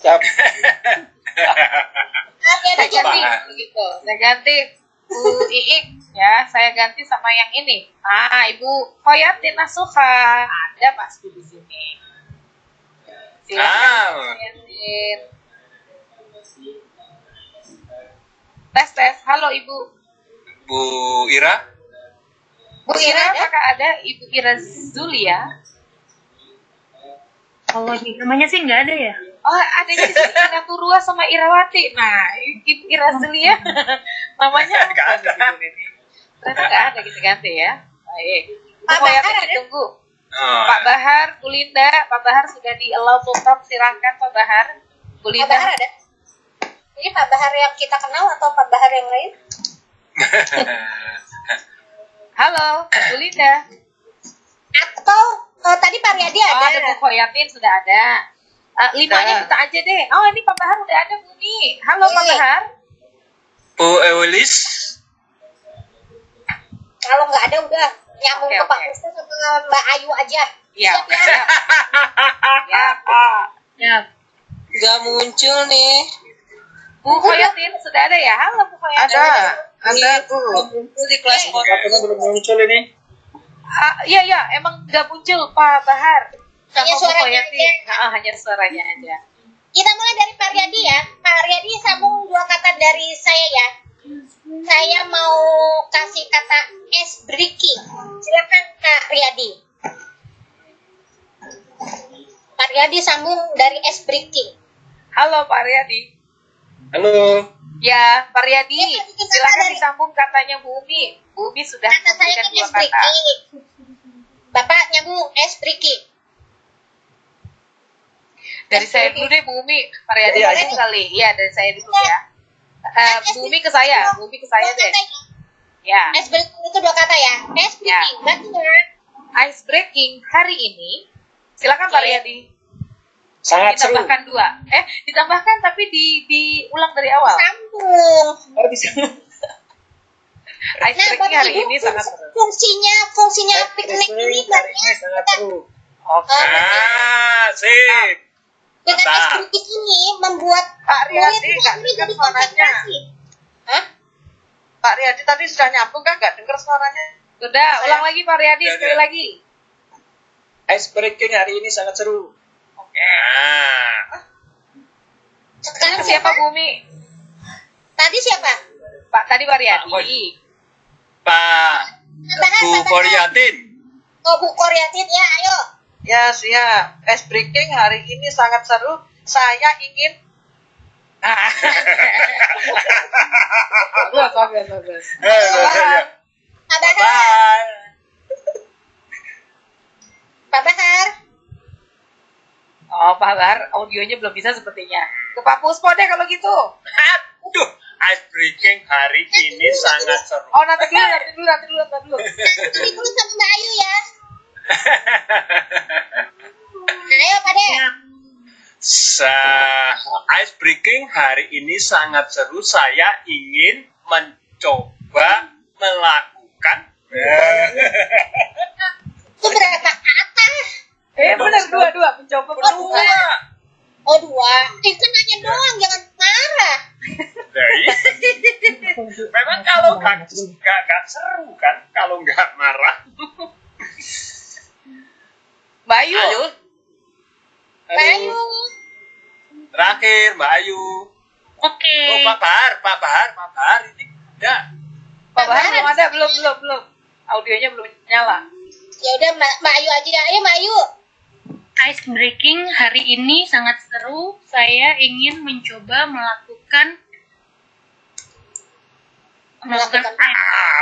Siap. Ada Saya ganti Pak. gitu. Saya ganti Bu Iik ya. Saya ganti sama yang ini. Ibu Hoyatin Nasuha ada pasti di sini. Silakan Bu Hoyatin. Tes. Halo Ibu. Bu Ira. Bu Ira Ira, ada? apakah ada Ibu Ira Zulia? Kalau namanya sih nggak ada ya. Oh, adanya di sini Ira Turua sama Irawati. Nah, Ibu Ira Zulia namanya Nggak apa ada. di sini? Ternyata nggak ada, kita ganti ya. Baik. Pak Bu Hoyatin Bahar ada? ditunggu. Oh, Pak Bahar, Bu Linda, Pak Bahar sudah di allow to talk, silahkan Pak Bahar. Bu Pak Linda. Bahar ada? Ini Pak Bahar yang kita kenal atau Pak Bahar yang lain? Halo, Bu Linda. Atau tadi Pak Riyadi Oh, ada? ada Bu Hoyatin sudah ada. 5-nya kita aja deh. Oh, ini Pak Bahar udah ada Bumi. Halo Pak Iya. Bahar. Bu Ewelis. Kalau nggak ada udah nyambung Oke, ke Pak oke. Ustaz sama Mbak Ayu aja. Iya. Siap ya? Ya. Ya. Gak muncul nih. Bu Hoyatin sudah ada ya? Halo Bu Hoyatin. Ada tuh. Muncul di kelas Belum muncul ini. Iya, emang nggak muncul Pak Bahar. Sama Hanya Bu suaranya Hoyatin. aja. Hanya suaranya aja. Kita mulai dari Pak Riyadi ya. Pak Riyadi sambung 2 kata dari saya ya. Saya mau kasih kata ice breaking. Silakan Pak Riyadi. Pak Riyadi sambung dari ice breaking. Halo Pak Riyadi. Halo. Ya, Pak Riyadi, Ya, kasih kata silakan dari- disambung katanya Bu Umi. Bu Umi sudah Kata saya memberikan kan 2 ice kata. breaking. Bapak nyambung ice breaking. Dari saya dulu deh Bu Umi. Pak Riyadi Iya, dulu kali. Iya, dari saya dulu ya. Bu Umi ke saya. Bu Umi ke saya deh. Ya. Ice breaking itu 2 kata ya. Ice breaking. Betul. Ice breaking hari ini. Silakan Pak Oke. Riyadi. Sangat seru. Ditambahkan 2. Ditambahkan tapi diulang dari awal. Sambung. Oh, bisa. Ice breaking hari ini sangat seru. Fungsinya piknik ini berarti sangat seru. Oke. Ah, sip. Dengan Mantap. estetik ini membuat Kak Riyadi murid nggak ini dengar jadi suaranya. konsentrasi. Hah? Pak Riyadi tadi sudah nyambung kan? Nggak dengar suaranya? Sudah, ulang lagi Pak Riyadi Ya, sekali ya. lagi. Ice breaking hari ini sangat seru. Nah, Sekarang Siapa Bumi? Tadi siapa? Pak tadi Pak Pak Riyadi. Pak Bahar, Bu Pak Bahar. Koriatin. Oh, Bu Koryatin ya, ayo. Ya siap. Ice breaking hari ini sangat seru. Saya ingin Bagus. Pak Bahar. Bye. Pak Bahar. Oh, Pak Bahar, audionya belum bisa sepertinya. Ke Pak Puspo deh kalau gitu. Aduh, ice breaking hari ini sangat seru. Oh, nanti dulu. Jadi dulu sama Mbak Ayu ya. Ayo, Pak De. Ice breaking hari ini sangat seru. Saya ingin mencoba melakukan. Itu berapa kata? Benar dua mencoba berdua. Oh, 2. Itu nanya doang, jangan marah. Dari, memang kalau gak seru kan, kalau nggak marah. Bayu. Ayo, Mbak Ayu. terakhir Mbak Ayu. Oke. Oh Pak Bahar ini udah. Pak Bahar belum ada, belum. Audionya belum nyala. Ya udah Mbak Ayu aja. Ayo Mbak Ayu. Ice breaking hari ini sangat seru. Saya ingin mencoba melakukan Melakukan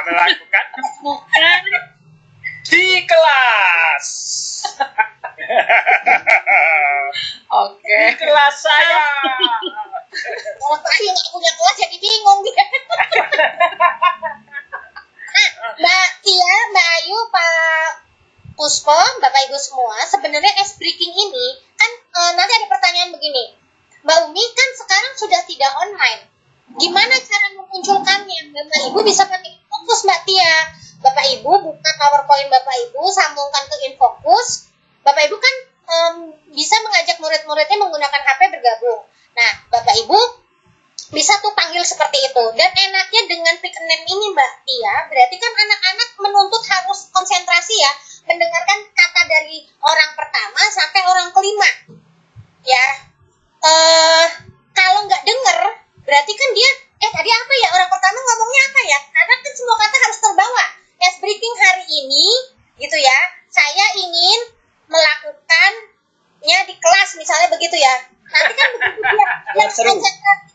Melakukan bukan di kelas. Oke. Di kelas saya. Kalau Mbak Ayu nggak punya kelas jadi bingung dia. Nah, Mbak Tia, Mbak Ayu, Pak Puspo, Bapak Ibu semua, sebenarnya ice breaking ini kan nanti ada pertanyaan begini. Mbak Umi kan sekarang sudah tidak online. Gimana cara memunculkannya? Bapak Ibu bisa pakai Infocus, Mbak Tia. Bapak Ibu buka PowerPoint Bapak Ibu, sambungkan ke Infocus. Bapak Ibu kan bisa mengajak murid-muridnya menggunakan HP bergabung. Nah, Bapak Ibu bisa tuh panggil seperti itu. Dan enaknya dengan pick a name ini Mbak Tia, berarti kan anak-anak menuntut harus konsentrasi ya, mendengarkan kata dari orang pertama sampai orang kelima. Ya, kalau nggak denger, berarti kan dia, tadi apa ya, orang pertama ngomongnya apa ya? Karena kan semua kata harus terbawa. Ice breaking hari ini, gitu ya, saya ingin melakukannya di kelas, misalnya begitu ya. Nanti kan begitu dia yang Seru. konsentrasi.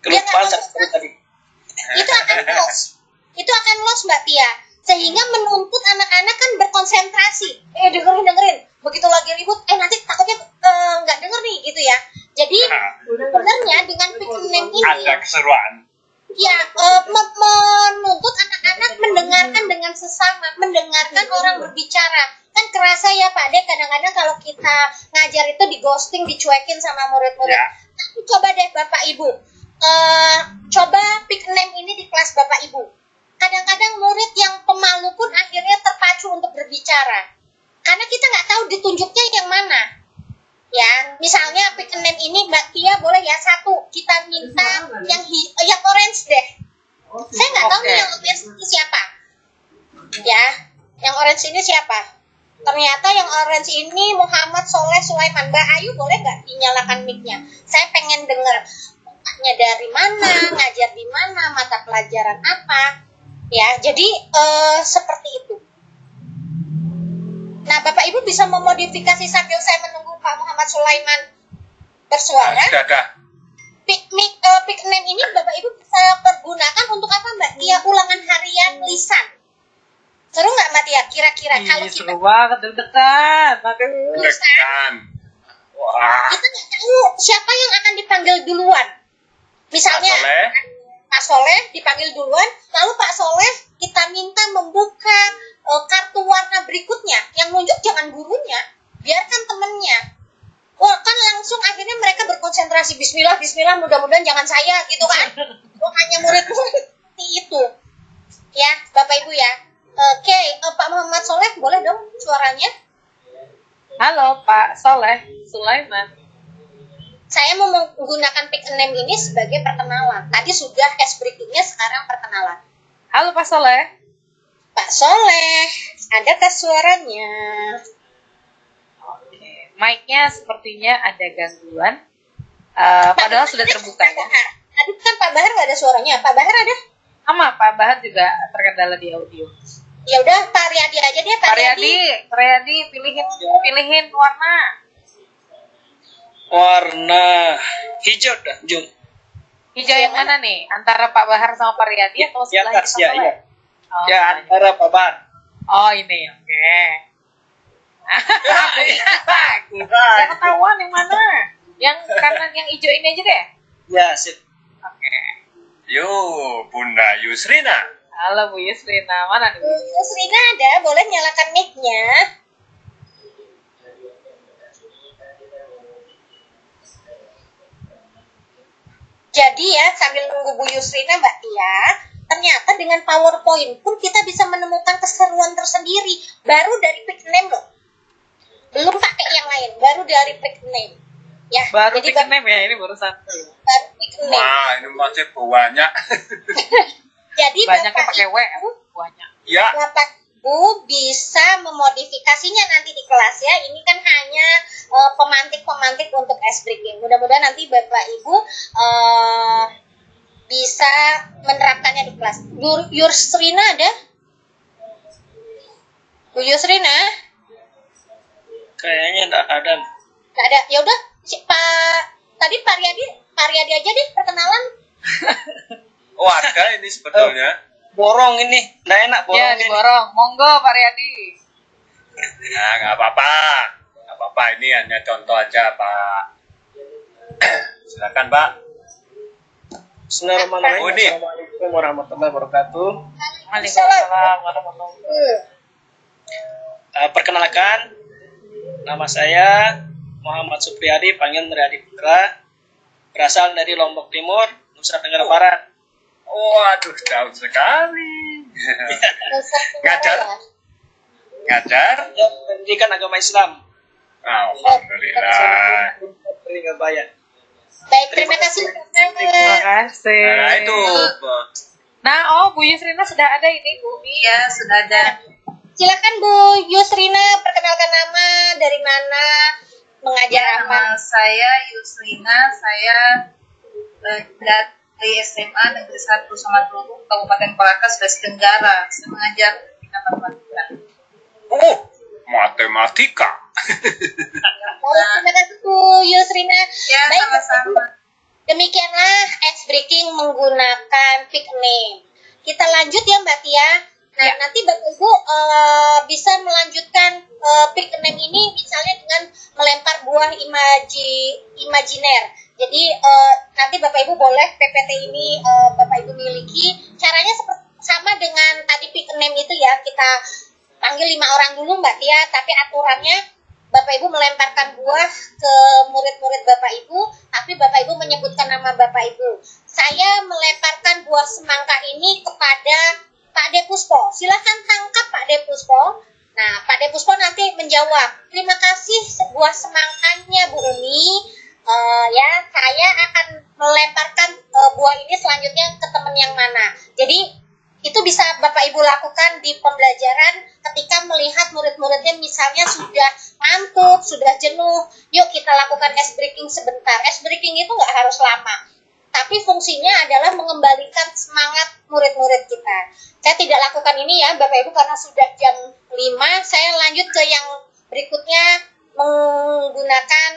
Kelupaan seperti tadi. Itu akan loss Mbak Tia, sehingga menuntut anak-anak kan berkonsentrasi. Dengerin begitu lagi ribut, nanti takutnya nggak denger nih gitu ya. Jadi sebenarnya dengan pick a name ini Ada keseruan. ya menuntut anak-anak mendengarkan dengan sesama, mendengarkan orang berbicara. Kan kerasa ya Pak De, kadang-kadang kalau kita ngajar itu di ghosting, dicuekin sama murid-murid. Ya. Tapi coba deh Bapak Ibu, coba pick name ini di kelas Bapak Ibu. Kadang-kadang murid yang pemalu pun akhirnya terpacu untuk berbicara. Karena kita nggak tahu ditunjuknya yang mana. Ya, misalnya pick name ini Mbak Tia boleh ya, 1 kita minta yang orange deh. Saya nggak tahu nih yang orange ini siapa. Ya, yang orange ini siapa? Ternyata yang orange ini Muhammad Soleh Sulaiman. Mbak Ayu boleh nggak dinyalakan mic-nya? Saya pengen dengar mukanya dari mana, ngajar di mana, mata pelajaran apa. Ya, jadi seperti itu. Nah, Bapak Ibu bisa memodifikasi sambil saya menunggu Pak Muhammad Sulaiman bersuara. Sudah. Pick name ini Bapak Ibu bisa pergunakan untuk apa Mbak Tia? Ulangan harian lisan. Seru nggak Mbak Tia? Kira-kira kalau kita Seru banget, deg-degan. Degan. Wah. kita nggak tahu siapa yang akan dipanggil duluan. Misalnya Pak Soleh. Pak Soleh dipanggil duluan, lalu Pak Soleh kita minta membuka kartu warna berikutnya. Yang nunjuk jangan gurunya, biarkan temennya. Wah, kan langsung akhirnya mereka berkonsentrasi. Bismillah, mudah-mudahan jangan saya gitu kan. Hanya murid-murid seperti itu. Ya, Bapak Ibu ya. Oke, Pak Muhammad Soleh boleh dong suaranya? Halo Pak Soleh Sulaiman. saya mau menggunakan pick a name ini sebagai perkenalan. Tadi sudah ice breakingnya, sekarang perkenalan. Halo Pak Soleh. Pak Soleh, adakah suaranya? Oke, mic-nya sepertinya ada gangguan. Padahal sudah terbuka ya. Tadi kan Pak Bahar nggak ada suaranya. Pak Bahar ada? Sama Pak Bahar juga terkendala di audio. Ya udah, Pak Riyadi aja deh. Pak Pak Riyadi pilihin warna. Warna hijau dah, Jun. Hijau yang mana nih? Antara Pak Bahar sama Pak Riyadi atau Ya, sebelah atas, ya, ya. Oh, Ya, antara papan. oh ini, oke. Yang ketahuan yang mana? Yang kanan yang hijau ini aja deh. Ya, sip. Oke. Yo, Bunda Yusrina. Halo Bu Yusrina, mana nih? Yusrina ada, boleh nyalakan mic-nya. Jadi ya, sambil nunggu Bu Yusrina, Mbak Tia, ternyata dengan PowerPoint pun kita bisa menemukan keseruan tersendiri. Baru dari pick name loh. Belum pakai yang lain, baru dari pick name. Ya, Baru jadi pick name ya, ini baru satu. baru pick name. Wah, ini masih banyak. Jadi Banyaknya Bapak pakai W, Ibu, banyak. Ya, Bapak Ibu bisa memodifikasinya nanti di kelas ya. Ini kan hanya pemantik-pemantik untuk ice breaking. Mudah-mudahan nanti Bapak Ibu bisa menerapkannya di kelas. Bu Yusrina ada? Bu Yusrina? Kayaknya enggak ada. Nggak ada. Ya udah, tadi Pak Riyadi aja deh perkenalan. oh ada ini sebetulnya. Borong ini, enggak enak borong Ya, ini. diborong. Monggo Pak Riyadi. Ya, nggak apa-apa. Nggak apa-apa, ini hanya contoh aja, Pak. Silakan, Pak. Bismillahirrahmanirrahim. Oh, ini. Assalamualaikum warahmatullahi wabarakatuh. Waalaikumsalam warahmatullahi wabarakatuh. Perkenalkan, nama saya Muhammad Supriyadi, panggil Riyadi Putra, berasal dari Lombok Timur, Nusa Tenggara Barat. Waduh, jauh sekali. Ngajar? Ngajar? Pendidikan agama Islam. Alhamdulillah. Dari Ngabaya. Baik, terima kasih. Terima kasih. Nah, itu. Nah, Bu Yusrina sudah ada ini, Bu. Iya, sudah ada. Silakan Bu Yusrina, perkenalkan nama, dari mana, mengajar apa? Nama saya Yusrina, saya dari SMA Negeri 1 Samadulu, Kabupaten Palaka, Sulawesi Tenggara. Saya mengajar di matematika. Oh, matematika. Terima kasih Bu Yusrina. Ya, Baik, sama-sama. demikianlah ice breaking menggunakan pick name. Kita lanjut ya Mbak Tia. Nah, nanti Bapak Ibu bisa melanjutkan pick name ini misalnya dengan melempar buah imajiner. Jadi nanti Bapak Ibu boleh PPT ini Bapak Ibu miliki. Caranya sama dengan tadi pick name itu ya. Kita panggil 5 orang dulu Mbak Tia, tapi aturannya Bapak Ibu melemparkan buah ke murid-murid Bapak Ibu, tapi Bapak Ibu menyebutkan nama Bapak Ibu. Saya melemparkan buah semangka ini kepada Pak De Puspo. Silahkan tangkap Pak De Puspo. Nah, Pak De Puspo nanti menjawab. Terima kasih buah semangkanya Bu Umi. Ya, saya akan melemparkan buah ini selanjutnya ke teman yang mana. Jadi itu bisa Bapak Ibu lakukan di pembelajaran ketika melihat murid-muridnya misalnya sudah ngantuk, sudah jenuh. Yuk kita lakukan ice breaking sebentar. Ice breaking itu nggak harus lama, tapi fungsinya adalah mengembalikan semangat murid-murid kita. Saya tidak lakukan ini ya Bapak Ibu karena sudah jam 5. Saya lanjut ke yang berikutnya menggunakan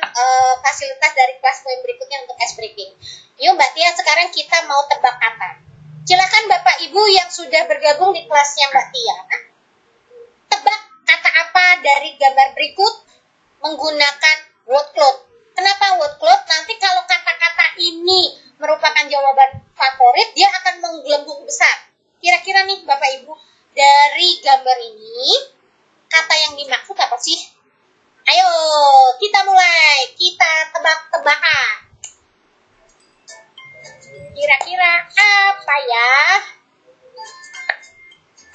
fasilitas dari kelas poin berikutnya untuk ice breaking. Yuk Mbak Tia, sekarang kita mau tebak kata. Silakan Bapak Ibu yang sudah bergabung di kelasnya Mbak Tia. Tebak kata apa dari gambar berikut menggunakan word cloud. Kenapa word cloud? Nanti kalau kata-kata ini merupakan jawaban favorit, dia akan menggelembung besar. Kira-kira nih Bapak Ibu, dari gambar ini, kata yang dimaksud apa sih? Ayo, kita mulai. Kita tebak-tebakan. Kira-kira apa ya?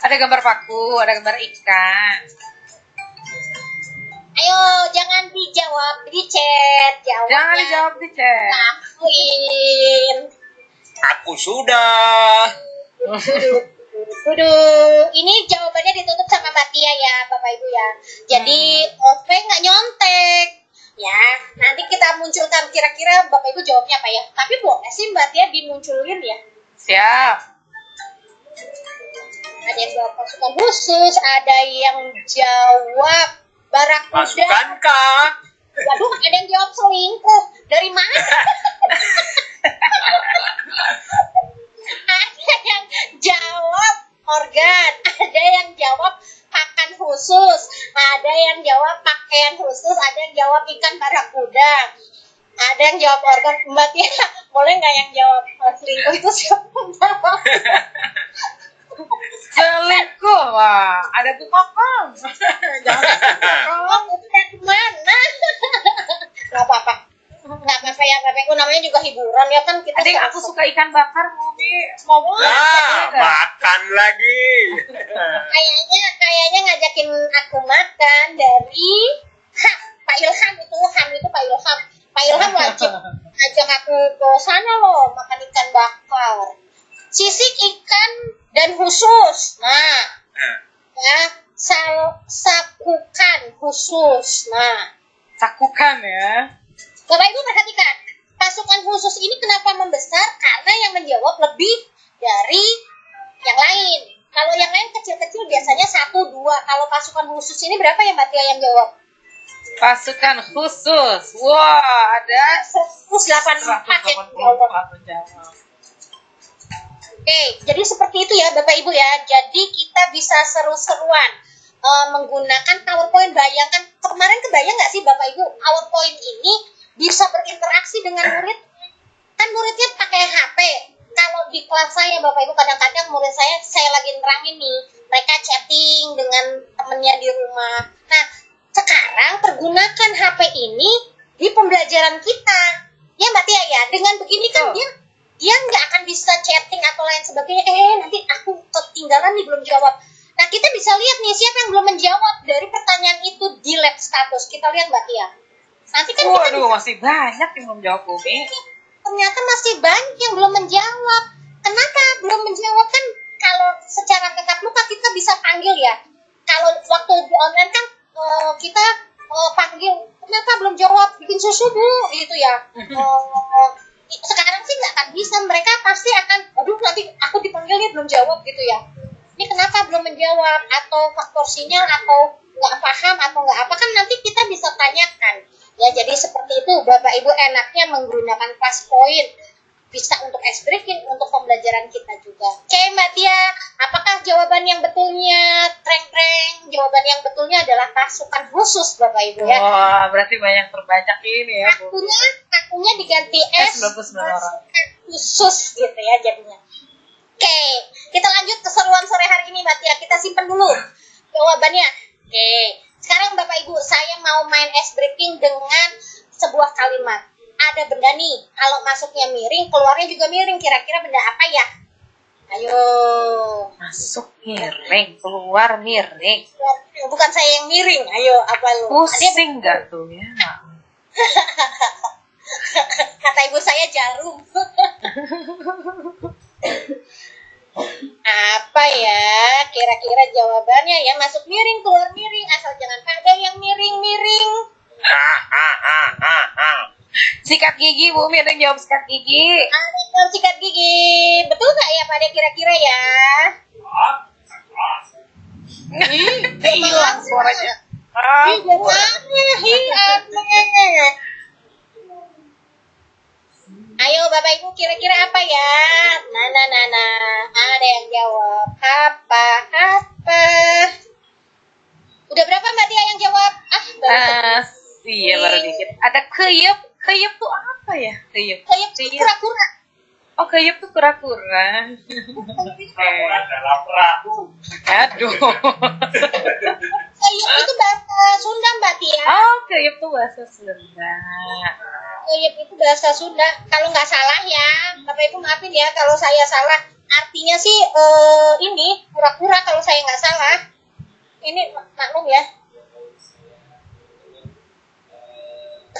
Ada gambar paku, ada gambar ikan. Ayo Ayo, jangan dijawab di chat. Jawabnya. Jangan dijawab di chat. Lakuin. Aku sudah. Ini jawabannya ditutup sama Mbak Tia ya, Bapak Ibu ya. Jadi, Ove nggak nyontek. Ya, nanti kita munculkan kira-kira Bapak Ibu jawabnya apa ya. Tapi boleh sih Mbak Tia dimunculin ya. Siap. Ada yang jawab pasukan khusus, ada yang jawab barakuda. Pasukan kah? Waduh, ada yang jawab selingkuh. Dari mana? Ada yang jawab organ, ada yang jawab pakan khusus, ada yang jawab pakaian khusus, ada yang jawab ikan barakuda, ada yang jawab organ. Mbak Tia, boleh nggak yang jawab selingkuh itu siapa yang jawab? Selingkuh lah. Ada Bu Kokong. Jangan. Oh, itu dari mana? Nggak apa-apa. Nggak apa-apa ya, Bapak Ibu, namanya juga hiburan ya kan kita. Adik, aku suka ikan bakar, Mumi. Mau Makan lagi. Kayaknya ngajakin aku makan dari Pak Ilham itu, Pak Ilham. Pak Ilham wajib ajak aku ke sana loh, makan ikan bakar. Sisik ikan dan khusus. Nah, ya, sakukan khusus. Nah, sakukan ya. Bapak Ibu perhatikan, pasukan khusus ini kenapa membesar? Karena yang menjawab lebih dari yang lain. Kalau yang lain kecil-kecil biasanya 1, 2. Kalau pasukan khusus ini berapa ya Mbak Tia yang jawab? Pasukan khusus. Wah, ada 184 yang jawab. Oke, jadi seperti itu ya Bapak Ibu ya. Jadi kita bisa seru-seruan menggunakan PowerPoint. Bayangkan, kemarin kebayang nggak sih Bapak Ibu, PowerPoint ini bisa berinteraksi dengan murid. Kan muridnya pakai HP. Kalau di kelas saya Bapak Ibu, kadang-kadang murid saya lagi nerangin nih, mereka chatting dengan temennya di rumah. Nah, sekarang pergunakan HP ini di pembelajaran kita. Ya Mbak Tia ya, dengan begini kan dia nggak akan bisa chatting atau lain sebagainya. Nanti aku ketinggalan nih belum jawab. Nah, kita bisa lihat nih siapa yang belum menjawab dari pertanyaan itu di lab status. Kita lihat Mbak Tia. Nanti kan waduh, masih banyak yang belum jawab, Umi. Ternyata masih banyak yang belum menjawab. Kenapa belum menjawab? Kan kalau secara tatap muka kita bisa panggil ya. Kalau waktu di online kan kita panggil, kenapa belum jawab? Bikin susu Bu, gitu ya. Sekarang sih nggak akan bisa. Mereka pasti akan, aduh nanti aku dipanggil nih belum jawab gitu ya. Ini kenapa belum menjawab? Atau faktor sinyal, atau nggak paham, atau nggak apa, kan nanti kita bisa tanyakan. Ya, jadi seperti itu Bapak Ibu, enaknya menggunakan PowerPoint. Bisa untuk ice breaking, untuk pembelajaran kita juga. Oke Mbak Tia, apakah jawaban yang betulnya treng-treng? Jawaban yang betulnya adalah pasukan khusus Bapak Ibu ya. Wah, berarti banyak terbanyak ini ya, Bu. Akunya diganti S, 99 orang. pasukan khusus gitu ya jadinya. Oke, kita lanjut keseruan sore hari ini Mbak Tia. Kita simpen dulu jawabannya. Oke, sekarang Bapak Ibu, saya mau main ice breaking dengan sebuah kalimat. Ada benda nih, kalau masuknya miring, keluarnya juga miring. Kira-kira benda apa ya? Ayo. Masuk miring, keluar miring. Bukan saya yang miring. Ayo, apa lu? Pusing nggak tuh ya? Kata ibu saya jarum. Apa ya? Kira-kira jawabannya ya, masuk miring, keluar miring. Asal jangan ada yang miring-miring. Sikat gigi, Bu. Ada yang jawab sikat gigi. Ada yang sikat gigi. Betul nggak ya Pak De kira-kira ya? Hilang suaranya. Ayo Bapak Ibu, kira-kira apa ya? Nah. Ada yang jawab. Apa? Udah berapa Mbak Tia yang jawab? Iya, baru dikit. Ada keyup. Keyup tuh apa ya? Keyup. Keyup itu kura-kura. Oh, keyup tuh kura-kura. Adalah perahu. Aduh. Keyup itu bahasa Sunda Mbak Tia. Oh, keyup tuh bahasa Sunda. Keyup itu bahasa Sunda. Kalau nggak salah ya, Bapak Ibu maafin ya kalau saya salah. Artinya sih ini kura-kura kalau saya nggak salah. Ini maklum ya.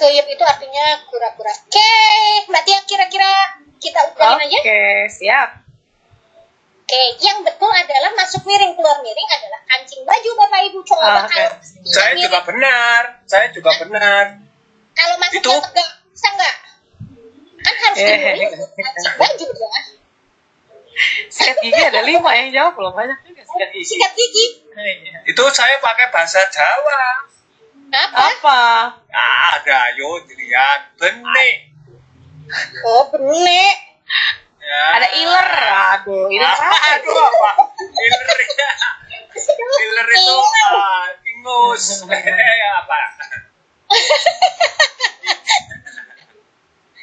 Keyup itu artinya kura-kura. Oke, Mbak Tia, kira-kira kita udahin aja. Oke, siap. Oke, yang betul adalah masuk miring keluar miring adalah kancing baju Bapak Ibu. Coba Oke. kalau Saya juga benar. Saya juga benar. kalau masuknya Itu- tegak bisa nggak? Kan harus miring kancing baju ya. Sikat gigi ada 5 yang jawab loh, banyak juga sikat gigi. Sikat gigi. Iya. Itu saya pakai bahasa Jawa. Apa? Apa? Ada, ayo dilihat. Benik. Oh, benek. Ya. Ada iler. Aduh, iler apa? Aduh, apa? Iler. Iler itu ingus. Apa?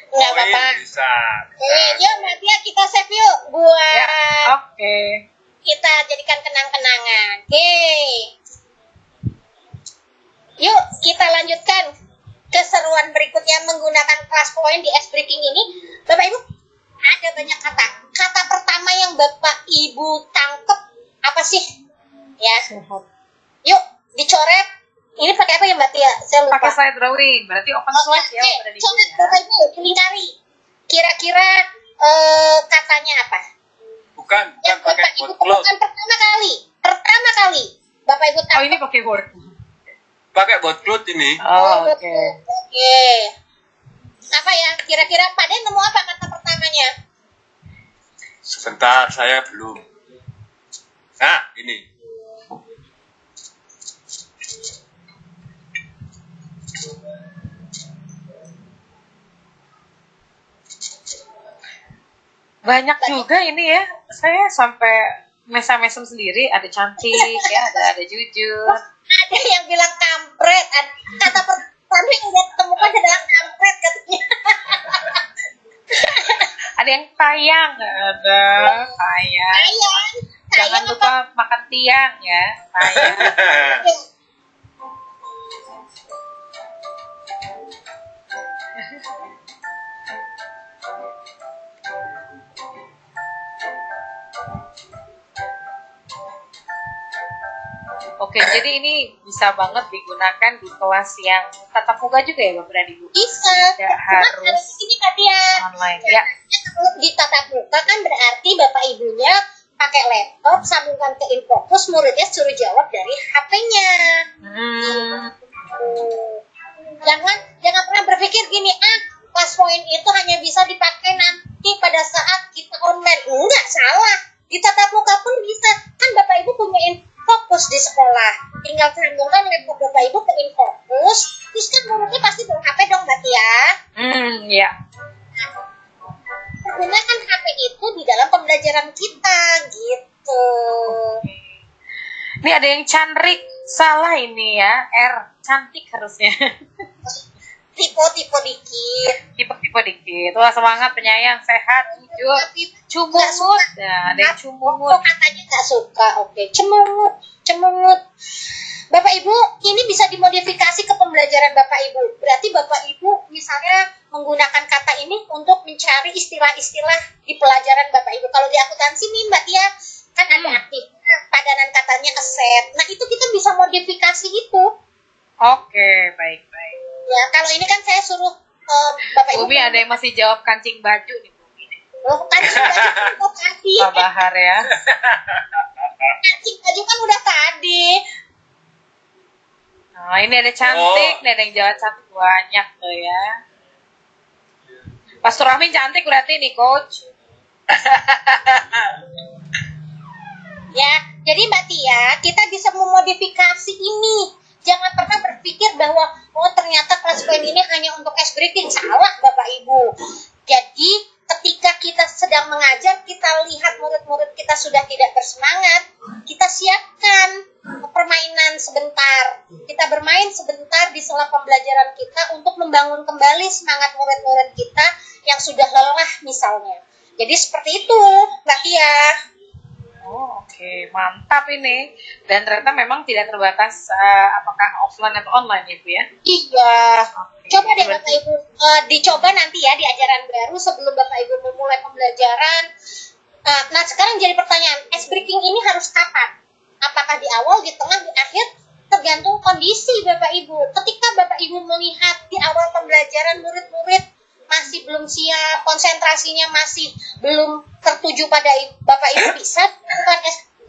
Nggak Oh, apa-apa. ini bisa. Yuk Mbak Tia, kita save yuk buat Ya, oke. kita jadikan kenang-kenangan. Oke. Yuk kita lanjutkan keseruan berikutnya menggunakan class point di ice breaking ini. Bapak Ibu, ada banyak kata. Kata pertama yang Bapak Ibu tangkep apa sih? Ya. Yuk dicoret. Ini pakai apa ya Mbak Tia? Saya lupa. Pakai slide drawing, berarti open slide ya, Oke, udah di coba sini ya. Bapak Ibu dilingkari. Kira-kira katanya apa? Bukan Yang pakai Bapak Ibu board cloth. temukan pertama kali. Bapak Ibu Oh, tangkap. ini pakai board. Pakai board cloth ini. Oh, oke. betul. Oke. Apa ya? Kira-kira Pak Den nemu apa kata pertamanya? Sebentar, saya belum. Nah, ini. Banyak juga ini ya. Saya sampai mesem-mesem sendiri, ada cantik ya, ada jujur. Ada yang bilang kampret. Kata pertama yang dia temukan adalah kampret katanya. Ada yang tayang, ada tayang. Ayang. Jangan Ayang lupa makan tiang ya, tayang. apa? Oke, jadi ini bisa banget digunakan di kelas yang tatap muka juga ya, Bapak dan Ibu. Bisa. Tidak harus Ini Katia. online. Ya, Kalau di tatap muka kan berarti Bapak Ibunya pakai laptop, sambungkan ke Infocus, muridnya suruh jawab dari HP-nya. Jangan pernah berpikir gini, class point itu hanya bisa dipakai nanti pada saat kita online. Enggak, salah. Di tatap muka pun bisa. Kan Bapak Ibu punya Infocus di sekolah. Tinggal sambungkan laptop Bapak Ibu ke Infocus, terus kan muridnya pasti bawa HP dong, Mbak Tia. ya. Gunakan HP itu di dalam pembelajaran kita, gitu. Ini ada yang cantik, salah ini ya, R, cantik harusnya. Tipe-tipe dikit. Tipe-tipe dikit. Wah, semangat, penyayang, sehat, jujur. Cumungut. Nah, ada yang Oh, cumungut. katanya nggak suka. Oke, cemungut. Bapak Ibu, ini bisa dimodifikasi ke pembelajaran Bapak Ibu. Berarti Bapak Ibu misalnya menggunakan kata ini untuk mencari istilah-istilah di pelajaran Bapak Ibu. Kalau di akuntansi nih Mbak Tia, kan ada aktif padanan katanya aset. Nah, itu kita bisa modifikasi itu. Oke, baik. Ya, kalau ini kan saya suruh Bapak Ibu. Bumi ada yang masih jawab kancing baju nih, Bumi. Loh, kancing baju kan udah tadi. Pak Bahar ya. Kancing baju kan udah tadi. Nah, ini ada cantik, nih ada yang jawab cantik banyak tuh ya. Pastor Rahmin cantik berarti nih, Coach. Ya, jadi Mbak Tia, kita bisa memodifikasi ini. Jangan pernah berpikir bahwa, oh ternyata kelas point ini hanya untuk ice breaking. Salah, Bapak Ibu. Jadi, ketika kita sedang mengajar, kita lihat murid-murid kita sudah tidak bersemangat, kita siapkan permainan sebentar. Kita bermain sebentar di sela pembelajaran kita untuk membangun kembali semangat murid-murid kita yang sudah lelah misalnya. Jadi seperti itu, Mbak Tia. Oh, oke, mantap ini. Dan ternyata memang tidak terbatas apakah offline atau online ya, Bu ya. Iya. Oke, Coba deh berarti- Bapak Ibu dicoba nanti ya di ajaran baru sebelum Bapak Ibu memulai pembelajaran. Nah sekarang jadi pertanyaan, ice breaking ini harus kapan? Apakah di awal, di tengah, di akhir? tergantung kondisi Bapak Ibu. Ketika Bapak Ibu melihat di awal pembelajaran murid-murid masih belum siap, konsentrasinya masih belum tertuju pada Bapak Ibu, bisa bukan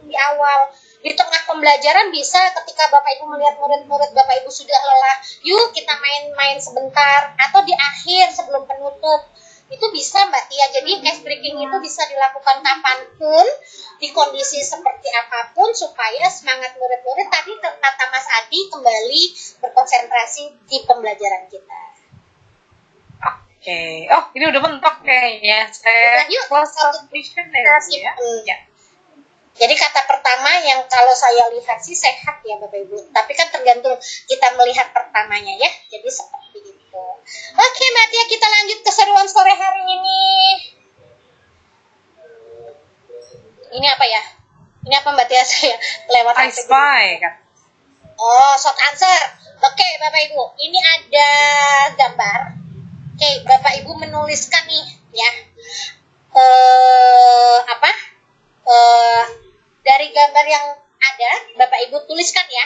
di awal. Di tengah pembelajaran bisa, ketika Bapak Ibu melihat murid-murid Bapak Ibu sudah lelah, yuk kita main-main sebentar, atau di akhir sebelum penutup. Itu bisa Mbak Tia. Jadi ice breaking itu bisa dilakukan kapanpun, di kondisi seperti apapun, supaya semangat murid-murid tadi kata Mas Adi kembali berkonsentrasi di pembelajaran kita. Oke. Oh, ini udah mentok kayaknya. Saya Yuk, close completion deh ya. Ya. Jadi kata pertama yang kalau saya lihat sih sehat ya Bapak Ibu. Tapi kan tergantung kita melihat pertamanya ya. Jadi seperti itu. Oke Mbak Tia, kita lanjut keseruan sore hari ini. Ini apa ya? Ini apa Mbak Tia, saya lewat I spy kan. Oh, short answer. Oke Bapak Ibu, ini ada gambar. Oke, Bapak Ibu menuliskan nih ya. Dari gambar yang ada, Bapak Ibu tuliskan ya.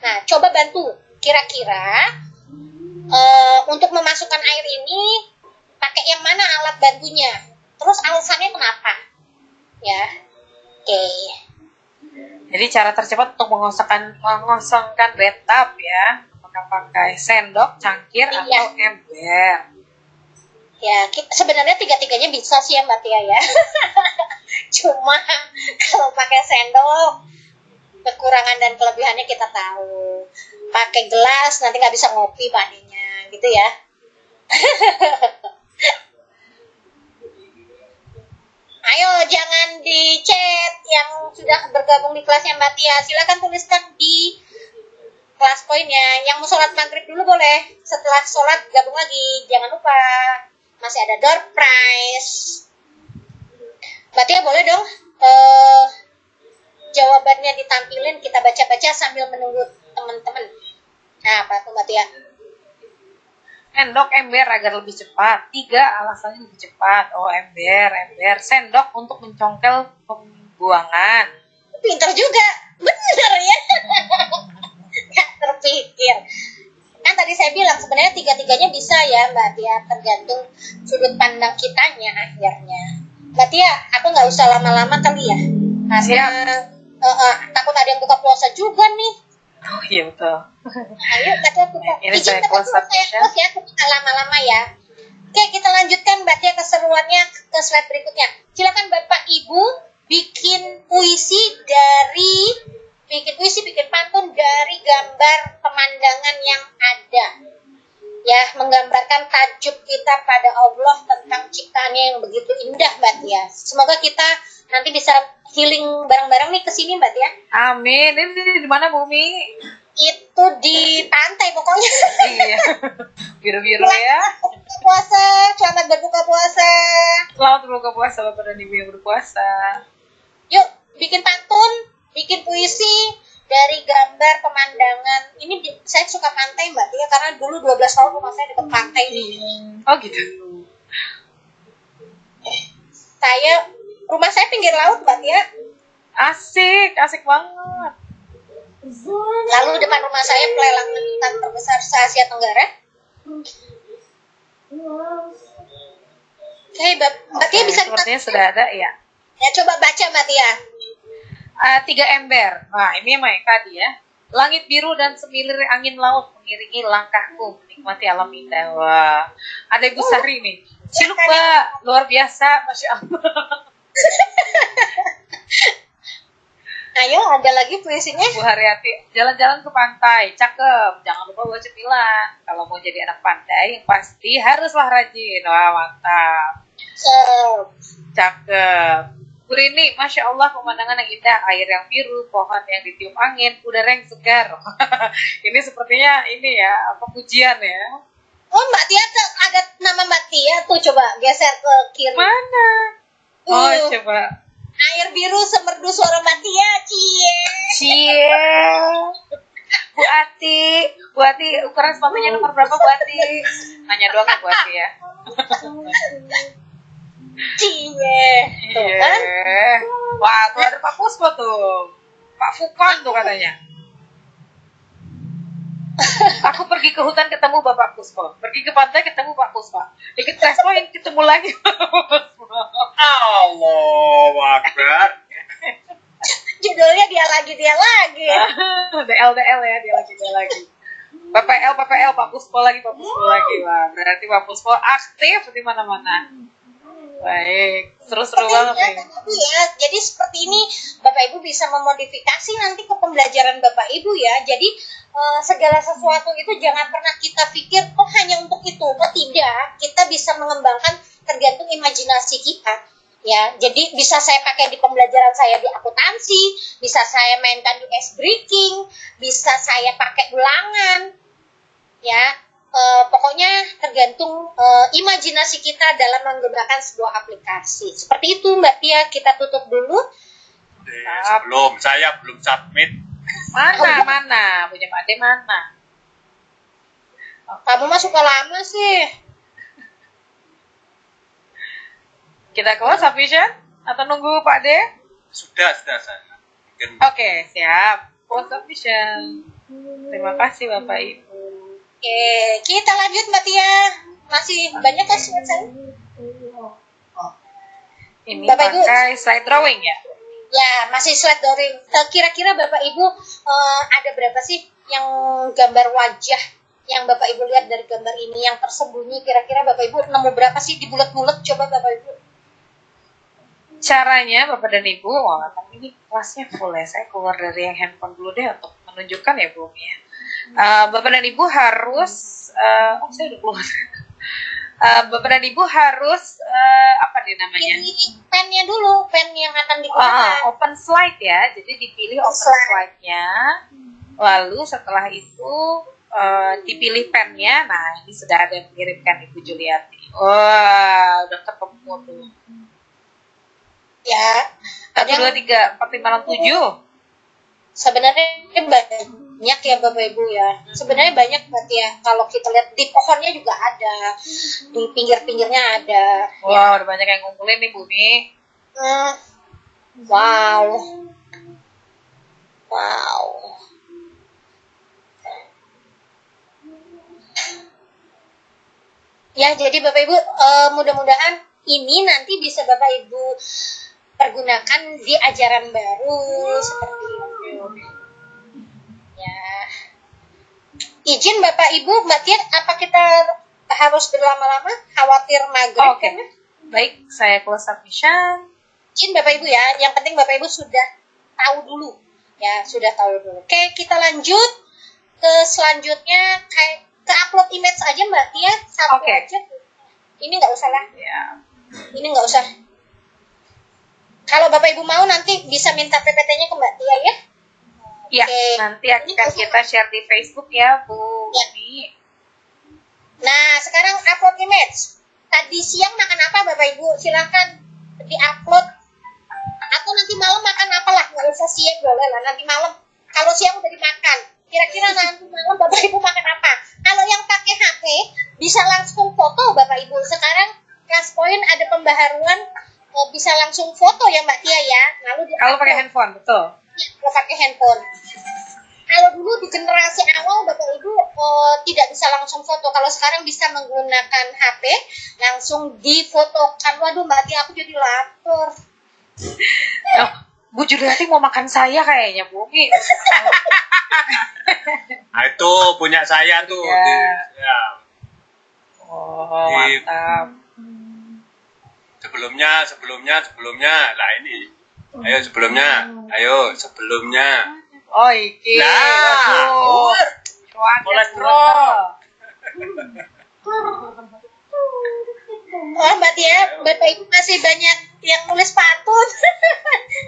Nah, coba bantu. Kira-kira untuk memasukkan air ini pakai yang mana alat bantunya? Terus alasannya kenapa? Ya. Oke. Jadi cara tercepat untuk mengosongkan bathtub ya, apakah pakai sendok, cangkir, Iya. atau ember? Ya, sebenarnya tiga-tiganya bisa sih ya Mbak Tia ya. Cuma kalau pakai sendok, kekurangan dan kelebihannya kita tahu. Pakai gelas nanti nggak bisa ngopi padinya, gitu ya. Ayo jangan di chat yang sudah bergabung di kelasnya Mbak Tia. Silakan tuliskan di kelas poinnya. Yang mau sholat maghrib dulu boleh. Setelah sholat gabung lagi. Jangan lupa. Masih ada door prize. Mbak Tia boleh dong jawabannya ditampilin, kita baca-baca sambil menunggu teman-teman. Nah, apa tuh Mbak Tia? Sendok, ember agar lebih cepat. 3 alasannya lebih cepat. Oh, ember. Sendok untuk mencongkel pembuangan. Pinter juga. Bener ya. Gak terpikir. Kan tadi saya bilang sebenarnya tiga-tiganya bisa ya Mbak Tia, tergantung sudut pandang kitanya akhirnya. Mbak Tia, aku nggak usah lama-lama kali ya, karena takut ada yang buka puasa juga nih. Oh iya betul. Ayo, kita buka. Ini Izin saya kita close up saya close ya, kita nggak lama-lama ya. Oke, kita lanjutkan Mbak Tia keseruannya ke slide berikutnya. Silakan Bapak Ibu bikin puisi, bikin pantun dari gambar pemandangan yang ada. Ya, menggambarkan tajuk kita pada Allah tentang ciptaannya yang begitu indah, Mbak Tia. Semoga kita nanti bisa healing bareng-bareng nih ke sini, Mbak Tia. Amin. Ini di mana Bumi? Itu di pantai pokoknya. Iya. Biru-biru ya. Selamat berbuka puasa. Selamat berbuka puasa Bapak dan Ibu yang berpuasa. Yuk, bikin pantun, bikin puisi dari gambar pemandangan. Ini saya suka pantai Mbak Tia karena dulu 12 tahun rumah saya dekat pantai nih. Oh gitu. Rumah saya pinggir laut Mbak Tia. Asik banget. Lalu depan rumah saya pelelangan ikan terbesar se-Asia Tenggara. Oke, Mbak Tia bisa sepertinya sudah ada ya. Ya, coba baca Mbak Tia. 3 ember. Nah, ini yang tadi ya. Langit biru dan semilir angin laut mengiringi langkahku menikmati alam indah. Wah, ada Ibu Sari nih. Ciluk Mbak, luar biasa, Masya Allah. Ayo, ada lagi puisinya. Bu Haryati, jalan-jalan ke pantai, cakep. Jangan lupa bawa cemilan. Kalau mau jadi anak pantai, pasti haruslah rajin. Wah, mantap. Cakep. Bu Rini, Masya Allah pemandangan yang indah, air yang biru, pohon yang ditiup angin, udara yang segar. Ini sepertinya ini ya, pujian ya. Oh, Mbak Tia tuh ada nama Mbak Tia tuh, coba geser ke kiri. Mana? Oh, coba. Air biru semerdu suara Mbak Tia, Cie. Bu Ati, ukuran sepatunya nomor berapa Bu Ati? Nanya doang ya Bu Ati ya. Cie. Tuh kan? Iya. Wah, tuh ada Pak Puspo tuh. Pak Fukon tuh katanya. Aku pergi ke hutan ketemu Bapak Puspa, pergi ke pantai ketemu Pak Puspa, ikut West Point ketemu lagi Bapak Puspa. Allahu Akbar. Judulnya dia lagi. DL ya, dia lagi. PPL Pak Puspa lagi. Wah, berarti Pak Puspa aktif di mana-mana. Baik, seru-seru banget nih. Ya, jadi seperti ini Bapak Ibu bisa memodifikasi nanti ke pembelajaran Bapak Ibu ya. Jadi segala sesuatu itu jangan pernah kita pikir oh hanya untuk itu. Oh tidak, kita bisa mengembangkan tergantung imajinasi kita. Ya, jadi bisa saya pakai di pembelajaran saya di akuntansi, bisa saya mainkan di ice breaking, bisa saya pakai ulangan. Ya, pokoknya tergantung imajinasi kita dalam menggunakan sebuah aplikasi. Seperti itu Mbak Tia, kita tutup dulu. Saya belum submit. Mana? Punya Pak De mana? Kamu mah suka lama sih. Kita keluar sufficient? Atau nunggu Pak De? Sudah saya. Mungkin Oke, siap. Full sufficient. Terima kasih Bapak Ibu. Oke, kita lanjut Mbak Tia. Masih banyak kan slide saya? Ini Bapak Ibu. pakai slide drawing ya? Ya, masih slide drawing. Kira-kira Bapak Ibu ada berapa sih yang gambar wajah yang Bapak Ibu lihat dari gambar ini yang tersembunyi? Kira-kira Bapak Ibu nemu berapa sih di bulat-bulat? Coba Bapak Ibu. Caranya Bapak dan Ibu, wah ini kelasnya full ya, saya keluar dari yang handphone dulu deh untuk menunjukkan ya Bu ya. Bapak dan Ibu harus, saya udah keluar. Bapak dan Ibu harus, apa nih namanya? Pilih pennya dulu, pen yang akan digunakan. Open slide ya, jadi dipilih open slide-nya, lalu setelah itu dipilih pennya, nah ini sudah ada yang mengirimkan Ibu Juliati. Wah, udah ketemu tuh. Ya, 1, 2, 3, 4, 5, 6, 7. sebenarnya banyak ya Bapak Ibu ya. Sebenarnya banyak Mbak Tia. Kalau kita lihat di pohonnya juga ada, di pinggir-pinggirnya ada. Wow, udah banyak yang ngumpulin nih Bumi. Wow. Ya, jadi Bapak Ibu mudah-mudahan ini nanti bisa Bapak Ibu pergunakan di ajaran baru seperti itu. Ya. Izin Bapak Ibu, Mbak Tia, apa kita harus berlama-lama? Khawatir maghrib Oke. kan? Baik, saya close submission. Izin Bapak Ibu ya, yang penting Bapak Ibu sudah tahu dulu. Ya, sudah tahu dulu. Oke, kita lanjut ke selanjutnya, kayak ke upload image aja Mbak Tia, satu Oke. aja. Ini nggak usah lah. Ya. Ini nggak usah. Kalau Bapak Ibu mau nanti bisa minta PPT-nya ke Mbak Tia ya. Ya, Oke. nanti akan kita share di Facebook ya, Bu. Ya. Bumi. Nah, sekarang upload image. Tadi siang makan apa Bapak Ibu? Silahkan di-upload. Atau nanti malam makan apalah, nggak usah siang boleh lah. Nanti malam. Kalau siang udah dimakan. Kira-kira nanti malam Bapak Ibu makan apa? Kalau yang pakai HP bisa langsung foto Bapak Ibu. Sekarang Class Point ada pembaharuan bisa langsung foto ya Mbak Tia ya. Lalu Kalau pakai handphone, betul. Ya, kalau pakai handphone. Kalau dulu di generasi awal Bapak Ibu tidak bisa langsung foto. Kalau sekarang bisa menggunakan HP langsung difotokan. Waduh Mbak Tia, aku jadi lapar. Oh, Bu Juliati mau makan saya kayaknya, Bu. Nah, itu punya saya tuh. Ya. Ya. Oh, Di- mantap. Sebelumnya. Lah ini. Ayo sebelumnya. Oh, iki. Nah, Waduh. kolesterol. Oh Mbak Tia, Bapak Ibu masih banyak yang nulis pantun.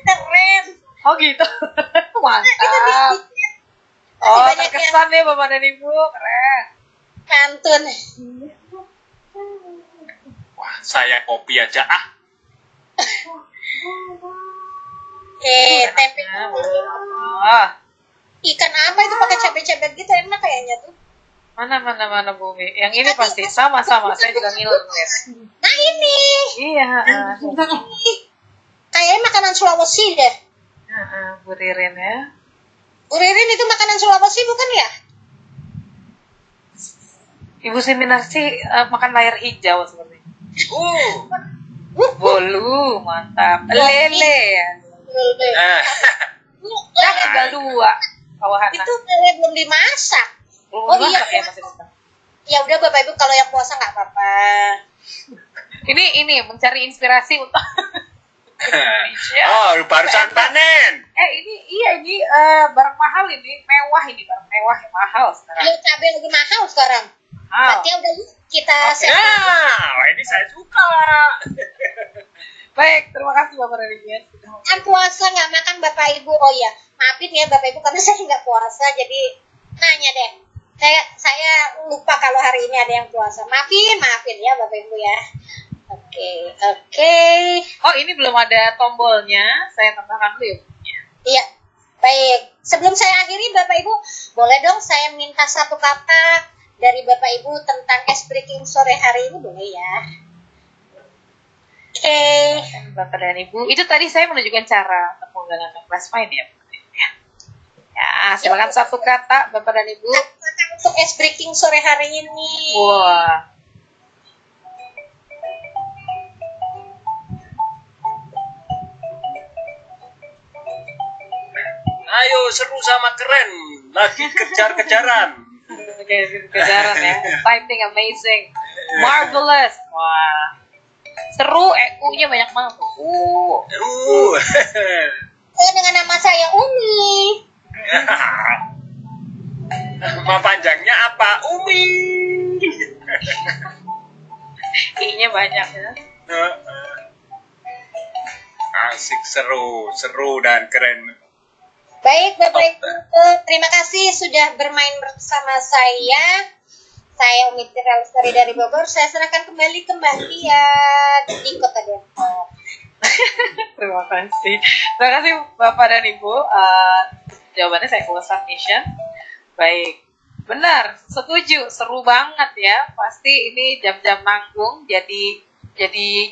Keren. Oh, gitu. Itu Mantap. bikin Oh, banyak yang terkesan deh Bapak dan Ibu. Keren. pantun. Wah, saya kopi aja ah. Tempe Oh, ikan apa itu pakai cabai-cabai gitu enak kayaknya tuh. mana Bumi. Yang ini pasti sama-sama. Saya juga ngiler ya. Nah ini, Iya. kayaknya makanan Sulawesi deh. Bu Ririn ya. Bu Ririn itu makanan Sulawesi bukan ya? Ibu Seminarsi makan layar hijau seperti ini. Bolu, mantap. Lele ya. Ah, Dah tinggal 2. Kawahan. Itu lele belum dimasak. Oh iya. Ya, masih bisa. Ya udah Bapak Ibu kalau yang puasa nggak apa-apa. Ini mencari inspirasi untuk oh, barusan panen. ini barang mahal ini, mewah ini barang mewah yang mahal sekarang. Ayo cabai lagi mahal sekarang. Berarti udah kita Ini saya suka. Baik, terima kasih Bapak dan Ibu ya sudah kan puasa nggak makan Bapak Ibu. Oh ya, maafin ya Bapak Ibu karena saya nggak puasa jadi nanya deh. Saya lupa kalau hari ini ada yang puasa. Maafin ya Bapak Ibu ya. Oke. Oh, ini belum ada tombolnya. Saya tambahkan dulu ya. Iya. Baik. Sebelum saya akhiri Bapak Ibu, boleh dong saya minta satu kata dari Bapak Ibu tentang ice breaking sore hari ini, boleh ya? Oke. Bapak dan Ibu, itu tadi saya menunjukkan cara untuk menggunakan Classfind ya. Ya, silakan satu kata Bapak dan Ibu. Kata untuk ice breaking sore hari ini. Wah. Ayo seru sama keren. Lagi kejar-kejaran. Oke, kejaran ya. Exciting, amazing, marvelous. Wah. Seru, EQ-nya banyak banget. Saya dengan nama saya Umi. Nama panjangnya apa? Umi. I-nya banyak ya. Asik, seru dan keren. Baik Bapak Ibu, terima kasih sudah bermain bersama saya. Saya Umi Tira Lestari dari Bogor. Saya serahkan kembali ke Mbak Tia di Kota Depok. Terima kasih. Terima kasih Bapak dan Ibu. Jawabannya saya full submission. Baik. Benar, setuju. Seru banget ya. Pasti ini jam-jam nanggung jadi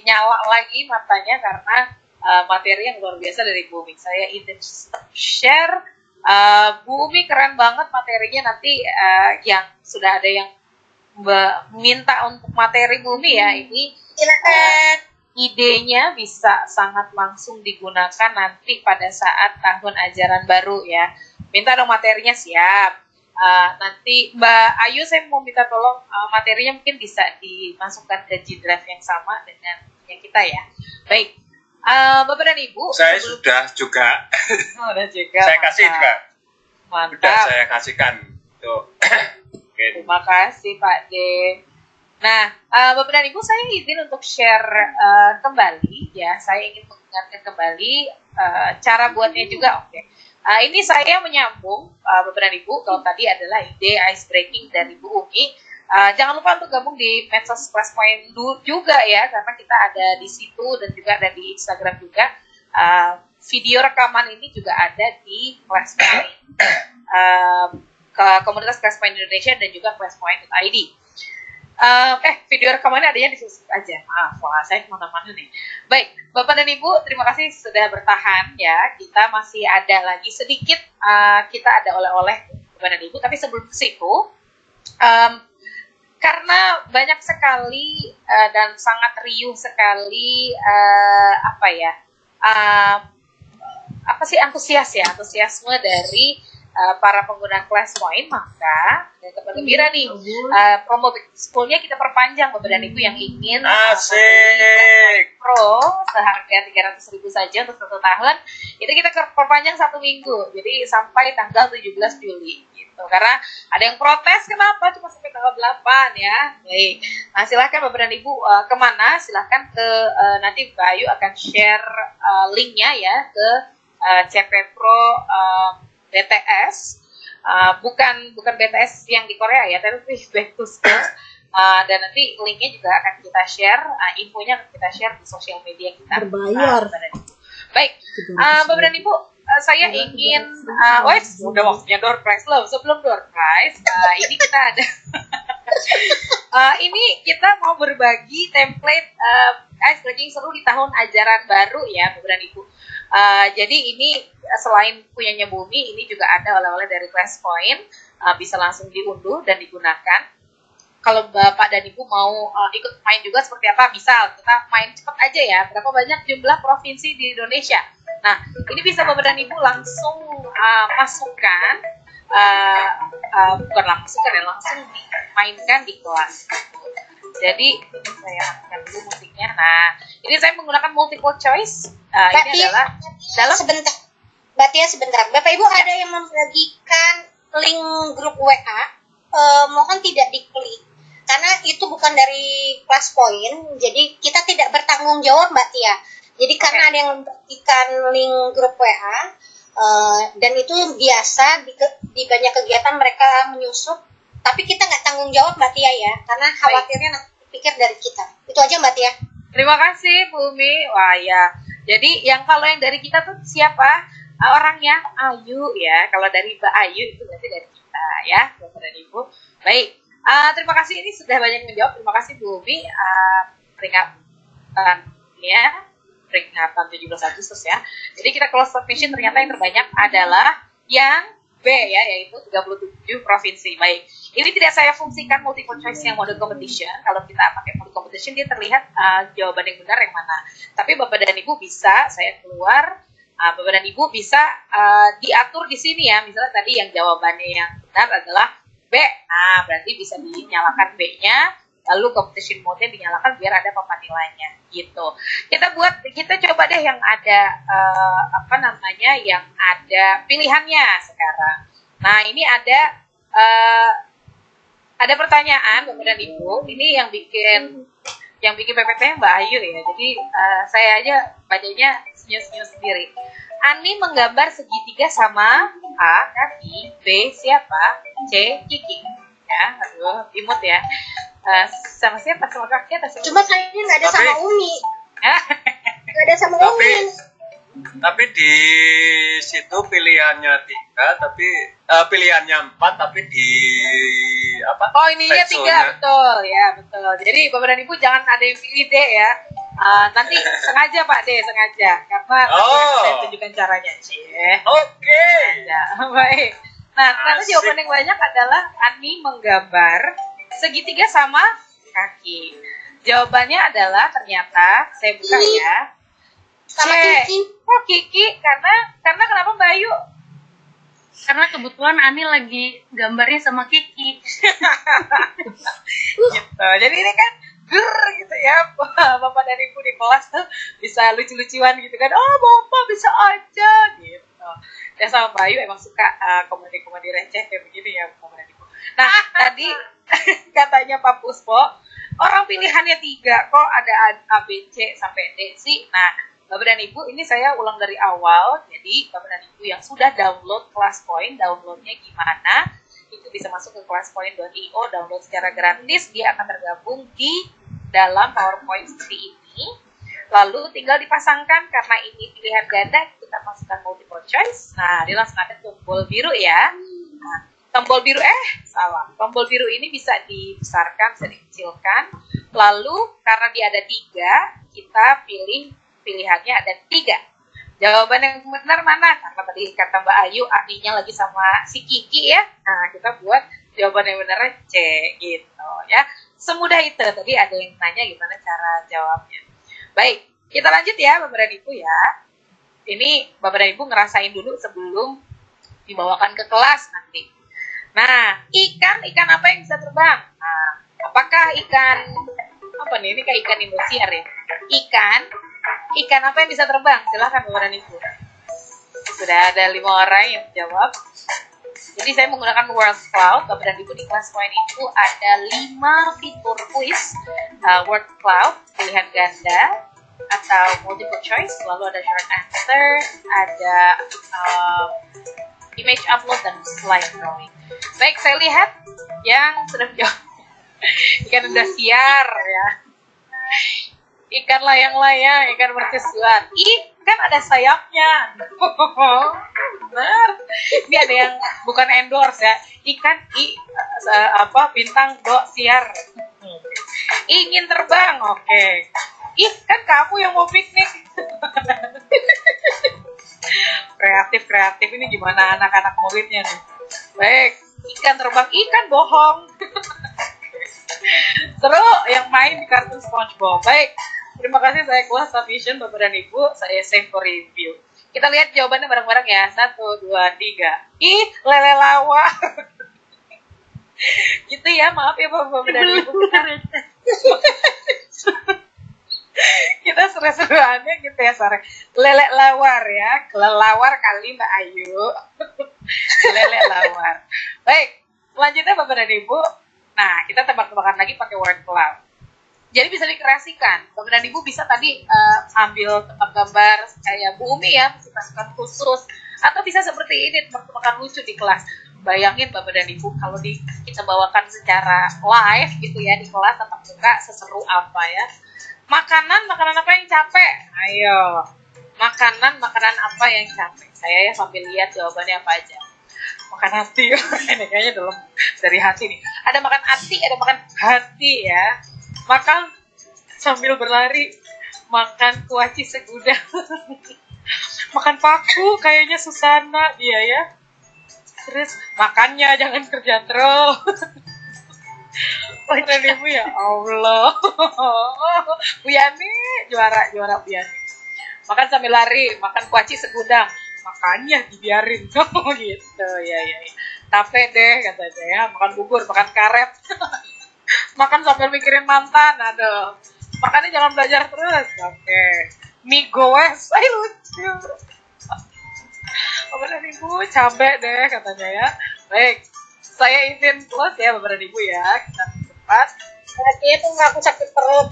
nyala lagi matanya karena materi yang luar biasa dari Bu Umi. Saya ingin share. Bu Umi keren banget materinya. Nanti yang sudah ada yang minta untuk materi Bu Umi ya, ini Silakan. idenya bisa sangat langsung digunakan nanti pada saat tahun ajaran baru ya. Minta dong materinya, siap. Nanti Mbak Ayu saya mau minta tolong materinya mungkin bisa dimasukkan ke G Drive yang sama dengan yang kita ya. Baik, Bapak dan Ibu. Saya sudah juga. Oh, udah juga. Saya kasih juga. Mantap. Sudah saya kasihkan. Tuh. Terima kasih Pak D. Nah, Bapak dan Ibu, saya izin untuk share kembali ya. Saya ingin mengingatkan kembali cara buatnya juga. Oke. Ini saya menyambung Bapak dan Ibu. Kalau tadi adalah ide ice breaking dari Bu Umi. Jangan lupa untuk gabung di medsos Classpoint juga ya, karena kita ada di situ dan juga ada di Instagram juga. Video rekaman ini juga ada di Classpoint, ke komunitas Classpoint Indonesia dan juga Classpoint.id. Video rekamannya adanya di situ aja. Wah, saya kemana-mana nih. Baik, Bapak dan Ibu, terima kasih sudah bertahan ya. Kita masih ada lagi sedikit, kita ada oleh-oleh Bapak dan Ibu. Tapi sebelum ke situ, karena banyak sekali dan sangat riuh sekali antusiasme dari para pengguna Classpoint, maka ada kabar gembira nih, promo back to school-nya kita perpanjang Bapak dan Ibu yang ingin Asik. Pro seharga 300.000 saja untuk 1 tahun, itu kita perpanjang 1 minggu, jadi sampai tanggal 17 Juli gitu. Karena ada yang protes kenapa cuma sampai tanggal 8 ya. Baik, nah silahkan Bapak dan Ibu kemana, silahkan ke nanti Mbak Ayu akan share linknya ya ke CP Pro BTS, bukan BTS yang di Korea ya, tapi back to school. Dan nanti linknya juga akan kita share, infonya akan kita share di sosial media kita. Berbayar. Baik, Bapak dan Ibu, saya ingin, udah waktunya door prize loh. Sebelum door prize, ini kita ada, ini kita mau berbagi template ice breaking seru di tahun ajaran baru ya, Bapak dan Ibu. Jadi ini selain punyanya Bumi, ini juga ada oleh-oleh dari Classpoint, bisa langsung diunduh dan digunakan. kalau Bapak dan Ibu mau ikut main juga seperti apa, misal kita main cepat aja ya, berapa banyak jumlah provinsi di Indonesia. Nah, ini bisa Bapak dan Ibu langsung masukkan, bukan langsung kan ya, langsung dimainkan di kelas. Jadi saya matikan dulu musiknya. Nah, ini saya menggunakan multiple choice. Ini adalah dalam Mbak Tia sebentar. Bapak Ibu ada yang membagikan link grup WA, mohon tidak diklik. Karena itu bukan dari Class Point, jadi kita tidak bertanggung jawab Mbak Tia. Jadi karena ada yang membagikan link grup WA, dan itu biasa di banyak kegiatan mereka menyusup, tapi kita nggak tanggung jawab Mbak Tia ya, karena khawatirnya nanti pikir dari kita. Itu aja Mbak Tia. Terima kasih Bu Umi. Wah ya. Jadi kalau yang dari kita tuh siapa? Orangnya Ayu ya. Kalau dari Mbak Ayu itu berarti dari kita ya, Bapak dan Ibu. Baik. Terima kasih, ini sudah banyak menjawab. Terima kasih Bu Umi. Peringatan 17 Agustus ya. Jadi kita close submission ternyata yang terbanyak adalah yang B ya, yaitu 37 provinsi. Baik. Ini tidak saya fungsikan multiple choice yang mode competition. Kalau kita pakai mode competition dia terlihat jawaban yang benar yang mana. Tapi Bapak dan Ibu bisa saya keluar, Bapak dan Ibu bisa diatur di sini ya. Misalnya tadi yang jawabannya yang benar adalah B. Nah, berarti bisa dinyalakan B-nya, lalu competition mode-nya dinyalakan biar ada papan nilainya gitu. Kita coba deh yang ada yang ada pilihannya sekarang. Nah, ini ada pertanyaan Bapak dan Ibu. Ini yang bikin PPT Mbak Ayu ya. Jadi saya aja bacanya senyum-senyum sendiri. Ani menggambar segitiga sama A, kaki, B, siapa, C, Kiki. Ya, aduh, imut ya. Sama siapa? Sama kaki atau sama Cuma saya nggak ada sama Umi. Nggak ada sama Umi. Tapi di situ pilihannya 3, tapi pilihannya 4, tapi di Oh, ininya 3, betul ya, betul. Jadi Bapak dan Ibu jangan ada yang pilih D ya. Nanti sengaja Pak D, sengaja karena saya tunjukkan caranya. Oke. Ya, baik. Nah, ternyata jawaban yang banyak adalah Ani menggambar segitiga sama kaki. Jawabannya adalah ternyata saya buka ya. Sama Kiki. Oh, Kiki, karena kenapa Mbak Ayu? Karena kebetulan Ani lagi gambarnya sama Kiki. Gitu. Jadi ini kan gitu ya, Bapak dan Ibu di kelas tuh bisa lucu-lucuan gitu kan. Oh, Bapak bisa aja gitu. Dan sama Mbak Ayu emang suka komedi-komedi receh kayak begini ya, Bapak dan Ibu. Nah, tadi katanya Pak Puspo, orang pilihannya 3, kok ada A, B, C sampai D sih. Nah, Bapak dan Ibu, ini saya ulang dari awal. Jadi, Bapak dan Ibu yang sudah download ClassPoint, downloadnya gimana? Itu bisa masuk ke classpoint.io, download secara gratis. Dia akan tergabung di dalam PowerPoint seperti ini. Lalu tinggal dipasangkan, karena ini pilihan ganda, kita masukkan multiple choice. Nah, dia langsung ada tombol biru ya. Nah, tombol biru, salah. Tombol biru ini bisa dibesarkan, bisa dikecilkan. Lalu, karena dia ada 3, kita pilih pilihannya ada 3. Jawaban yang benar mana? Karena tadi kata Mbak Ayu, Aninya lagi sama si Kiki ya. Nah, kita buat jawaban yang benar C gitu ya. Semudah itu. Tadi ada yang nanya gimana cara jawabnya. Baik, kita lanjut ya Bapak dan Ibu ya. Ini Bapak dan Ibu ngerasain dulu sebelum dibawakan ke kelas nanti. Nah, ikan apa yang bisa terbang? Nah, apakah ikan apa nih? Ini kayak ikan Indosiar ya. Ikan apa yang bisa terbang? Silahkan Bapak dan Ibu. Sudah ada 5 orang yang menjawab. Jadi saya menggunakan Word Cloud. Bapak dan Ibu di ClassPoint itu ada 5 fitur quiz. Word Cloud, pilihan ganda atau multiple choice. Lalu ada short answer, ada image upload dan slide drawing. Baik, saya lihat yang sudah menjawab. Ikan Indosiar ya. Ikan layang-layang, ikan mercusuar. Kan ada sayapnya. Benar. Ini ada yang bukan endorse ya. Ikan bintang siar. Ingin terbang, oke. Kan kamu yang mau piknik. Kreatif ini gimana anak-anak muridnya nih. Baik, ikan terbang, ikan bohong. Seru yang main di kartun SpongeBob. Baik, terima kasih saya kelas submission Bapak dan Ibu. Saya save for review. Kita lihat jawabannya bareng-bareng ya. 1, 2, 3. Ih, lele lawa. Gitu ya, maaf ya Bapak dan Ibu. Kita seru-seruannya gitu ya sore. Lele lawar ya, kelelawar kali Mbak Ayu. Lele lawar. Baik, selanjutnya Bapak dan Ibu. Nah, kita tebak-tebakan lagi pakai word cloud. Jadi bisa dikreasikan. Bapak dan Ibu bisa tadi ambil tempat gambar kayak Bu Umi ya, pasukan khusus. Atau bisa seperti ini, tebak-tebakan lucu di kelas. Bayangin Bapak dan Ibu kalau kita bawakan secara live gitu ya di kelas tatap muka, seseru apa ya. Makanan apa yang capek? Ayo. Makanan apa yang capek? Saya ya sambil lihat jawabannya apa aja. Makan hati. Ini kayaknya dalam dari hati nih. Ada makan hati, ada makan hati ya. Makan sambil berlari. Makan kuaci segudang. Makan paku kayaknya Susana dia ya. Terus makannya jangan kerja terus. Bapak Ibu ya Allah. Bu Yani juara Bu Yani. Makan sambil lari, makan kuaci segudang. Makannya dibiarin gitu ya. Capek deh katanya ya. Makan bubur, makan karet. Makan sambil mikirin mantan. Aduh. Makannya jangan belajar terus. Oke. Mie goes. Ay lucu. Bapak dan Ibu capek deh katanya ya. Baik. Saya izin close ya Bapak dan Ibu ya. Kita cepat. Berarti itu nggak aku sakit perut.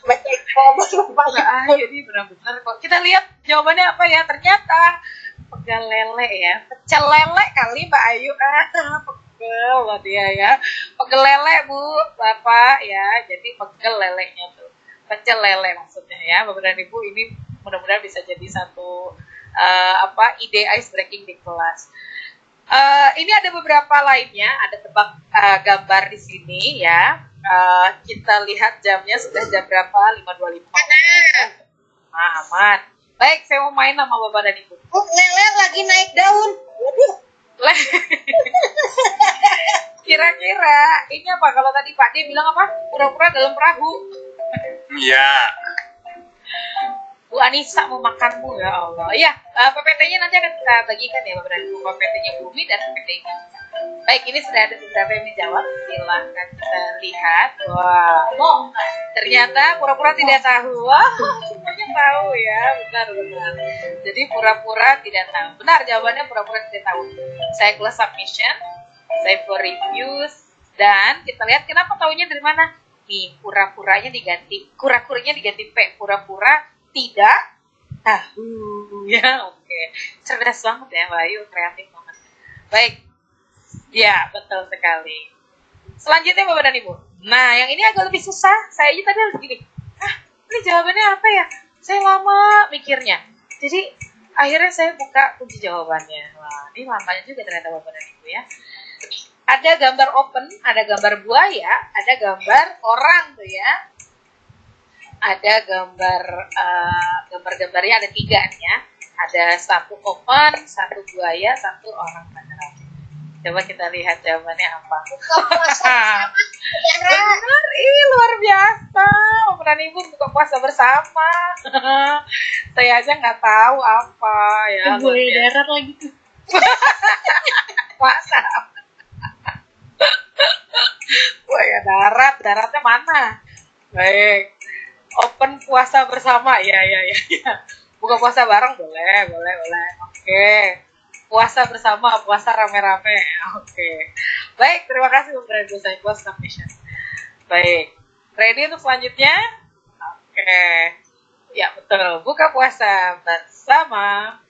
Baca Bapak. Jadi benar-benar kok. Kita lihat jawabannya apa ya. Ternyata pegal lele ya. Pecel lele kali Mbak Ayu. Pegel loh dia ya. Pegel lele Bu, Bapak ya. Jadi pegel lelenya tuh. Pecel lele maksudnya ya. Bapak dan Ibu ini mudah-mudahan bisa jadi satu ide ice breaking di kelas. Ini ada beberapa lainnya, ada tebak gambar di sini ya. Kita lihat jamnya sudah jam berapa? 5.25. Aman. Baik, saya mau main sama Bapak dan Ibu. Lele lagi naik daun. Waduh. Kira-kira ini apa? Kalau tadi Pak D bilang apa? Pura-pura dalam perahu. Iya. Bu Anissa mau makanmu ya Allah. Iya, PPT-nya nanti akan kita bagikan ya Bapak dan Ibu. PPT-nya Bumi dan PPT-nya. Baik, ini sudah ada beberapa yang dijawab. Silahkan kita lihat. Wah, ternyata pura-pura tidak tahu. Wah, semuanya tahu ya. Benar. Jadi pura-pura tidak tahu. Benar, jawabannya pura-pura tidak tahu. Saya close submission. Saya for reviews. Dan kita lihat kenapa tahunya dari mana. Nih, pura-puranya diganti. Kura-kuranya diganti P. Pura-pura tidak tahu ya. Oke. Cerdas banget ya Mbak Ayu, kreatif banget. Baik ya, betul sekali. Selanjutnya Bapak dan Ibu, nah yang ini agak lebih susah. Saya aja tadi harus gini, ini jawabannya apa ya, saya lama mikirnya, jadi akhirnya saya buka kunci jawabannya. Wah, ini lamanya juga ternyata Bapak dan Ibu ya. Ada gambar open, ada gambar buaya, ada gambar orang tuh ya. Ada gambarnya ada 3 nih ya. Ada 1 open, 1 buaya, 1 orang beneran. Coba kita lihat jawabannya apa. Benar, luar biasa. Bapak Ibu buka puasa bersama. Saya aja nggak tahu apa ya. Buaya darat lagi tuh. Puasa. Buaya daratnya mana? Baik. Open puasa bersama, ya. Buka puasa bareng boleh. Oke. Puasa bersama, puasa rame-rame. Oke. Baik, terima kasih Bapak Ibu, saya close submission. Baik. Ready untuk selanjutnya? Oke. Ya, betul. Buka puasa bersama.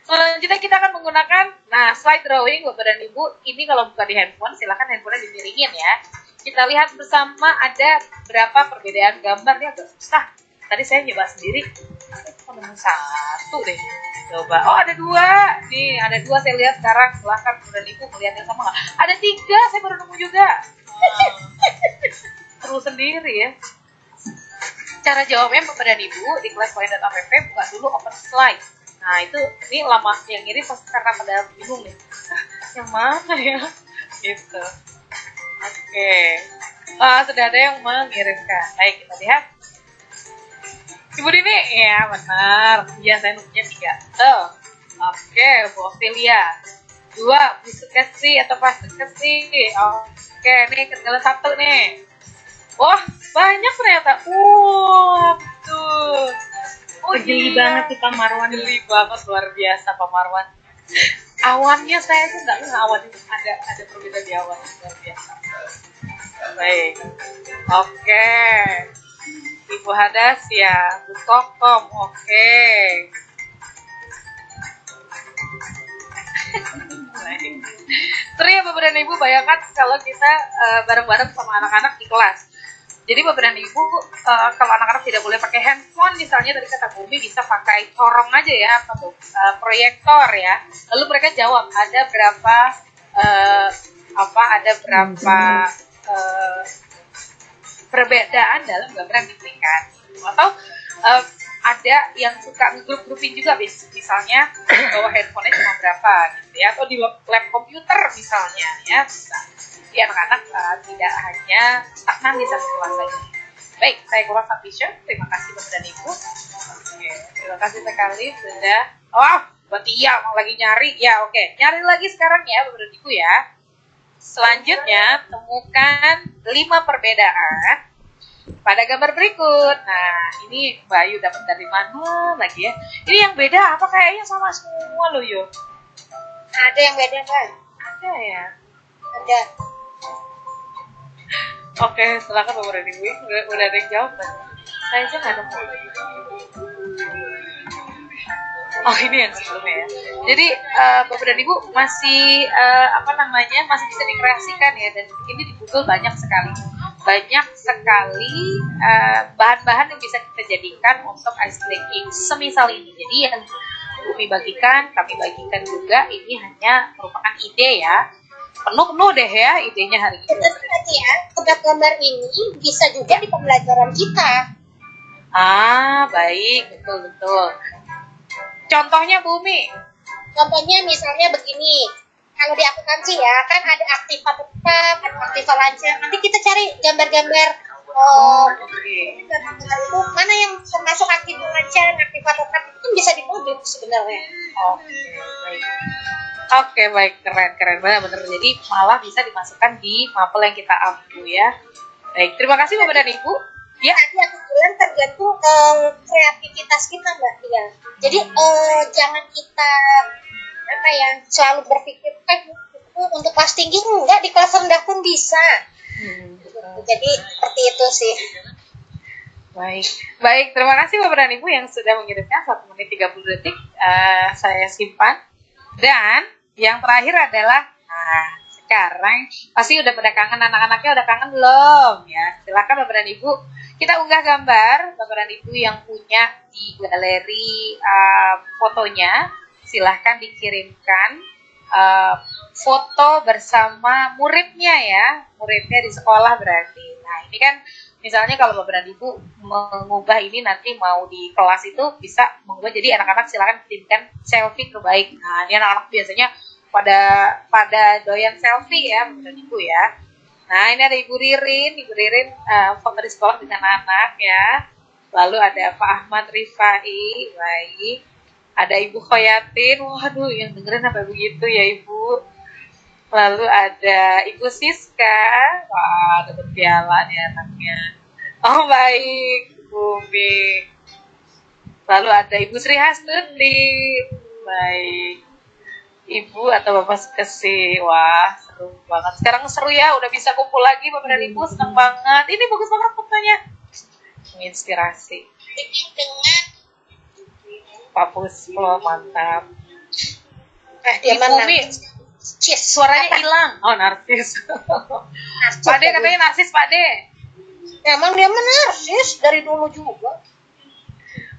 Selanjutnya kita akan menggunakan slide drawing Bapak dan Ibu. Ini kalau buka di handphone, silakan handphonenya dimiringin ya. Kita lihat bersama ada berapa perbedaan gambar. Ini agak susah. Tadi saya nyoba sendiri. Nemu 1 deh. Coba. Oh, ada 2. Nih, ada 2 saya lihat sekarang. Silahkan Bapak dan Ibu melihat yang sama nggak? Ada 3. Saya baru nemu juga. Seru sendiri ya. Cara jawabnya Bapak dan Ibu di kelas.app buka dulu open slide. Nah, ini lama. Yang ini pasti karena pada bingung nih. Yang mana ya? Gitu. Oke. Sudah ada yang mengirimkan. Baik, kita lihat. Ibu Dini, ya benar. Iya, saya nomornya 3. Tuh. Oke, Bu Ophelia. 2, Bu Sukesi atau Pak Sukesi. Oke, nih ketinggalan 1 nih. Wah, banyak ternyata. Wah, betul. Geli banget sih Pak Marwan. Geli banget, luar biasa Pak Marwan. Awannya saya tuh nggak ngeh awan itu ada perbedaan di awan, luar biasa. Baik, oke. Ibu Hadas ya, Bu Kokom, oke. Baik. Seru ya Bapak dan Ibu, bayangkan kalau kita bareng-bareng sama anak-anak di kelas. Jadi Bapak dan Ibu, kalau anak-anak tidak boleh pakai handphone, misalnya tadi kata Bumi bisa pakai corong aja ya, atau proyektor ya. Lalu mereka jawab ada berapa perbedaan dalam gambar yang diberikan. Atau ada yang suka ngegrup-grupin juga, misalnya bawa handphonenya cuma berapa gitu ya, atau di lab komputer misalnya ya, bisa. Jadi anak-anak tidak hanya stagnan di satu kelas saja. Baik, saya kurang Fatisha. Terima kasih Bapak dan Ibu. Oke, terima kasih sekali sudah. Oh, berarti ya lagi nyari ya. Oke, nyari lagi sekarang ya Bapak dan Ibu ya. Selanjutnya temukan 5 perbedaan pada gambar berikut. Nah, ini Bayu dapat dari mana lagi ya? Ini yang beda apa kayaknya sama semua loh yo? Ada yang beda kan? Ada ya. Ada. Oke, silakan Bapak dan Ibu. Udah ada yang jawab kan? Saya aja nggak nemu. Oh, ini yang sebelumnya ya. Jadi Bapak dan Ibu masih masih bisa dikreasikan ya, dan ini di Google banyak sekali bahan-bahan yang bisa kita jadikan untuk ice breaking semisal ini. Jadi yang kami bagikan juga, ini hanya merupakan ide ya. Penuh deh ya idenya hari ini. Berarti ya, gambar ini bisa juga di pembelajaran kita. Baik, betul. Contohnya Bumi. Contohnya misalnya begini, kalau di akuntansi ya, kan ada aktiva tetap, ada aktiva lancar. Nanti kita cari gambar-gambar. Gambar-gambar itu mana yang termasuk aktiva lancar, aktiva tetap, itu kan bisa dimodif sebenarnya. Oke, baik, keren benar. Jadi malah bisa dimasukkan di mapel yang kita ampu ya. Baik, terima kasih Bapak dan Ibu. Ya. Tadi aku bilang tergantung kreativitas kita Mbak Tia. Jadi jangan kita selalu berpikir untuk kelas tinggi, enggak, di kelas rendah pun bisa. Jadi seperti itu sih. Baik, terima kasih Bapak dan Ibu yang sudah mengirimkan 1 menit 30 detik. Saya simpan. Dan yang terakhir adalah, sekarang pasti udah pada kangen, anak-anaknya udah kangen belum ya? Silakan Bapak dan Ibu, kita unggah gambar Bapak dan Ibu yang punya di galeri fotonya. Silahkan dikirimkan foto bersama muridnya ya, muridnya di sekolah berarti. Nah ini kan misalnya kalau Bapak dan Ibu mengubah ini nanti mau di kelas itu bisa mengubah jadi anak-anak silakan kirimkan selfie terbaik. Nah ini anak-anak biasanya pada doyan selfie ya Bapak dan Ibu ya. Nah ini ada Ibu Ririn foto di sekolah dengan anak ya. Lalu ada Pak Ahmad Rifai, baik. Ada Ibu Khoyatin, waduh yang dengerin apa begitu ya Ibu. Lalu ada Ibu Siska, wah dapat piala nih anaknya. Oh baik, Bumi. Lalu ada Ibu Sri Hasnuti, baik. Ibu atau Bapak Sukesi, wah seru banget. Sekarang seru ya, udah bisa kumpul lagi Bapak dan Ibu, senang banget. Ini bagus banget fotonya, menginspirasi. Dengan Pak Puspo, mantap. dia mana? Bumi, suaranya hilang. Oh, narsis. Pak De katanya narsis, Pak De. Emang dia narsis dari dulu juga.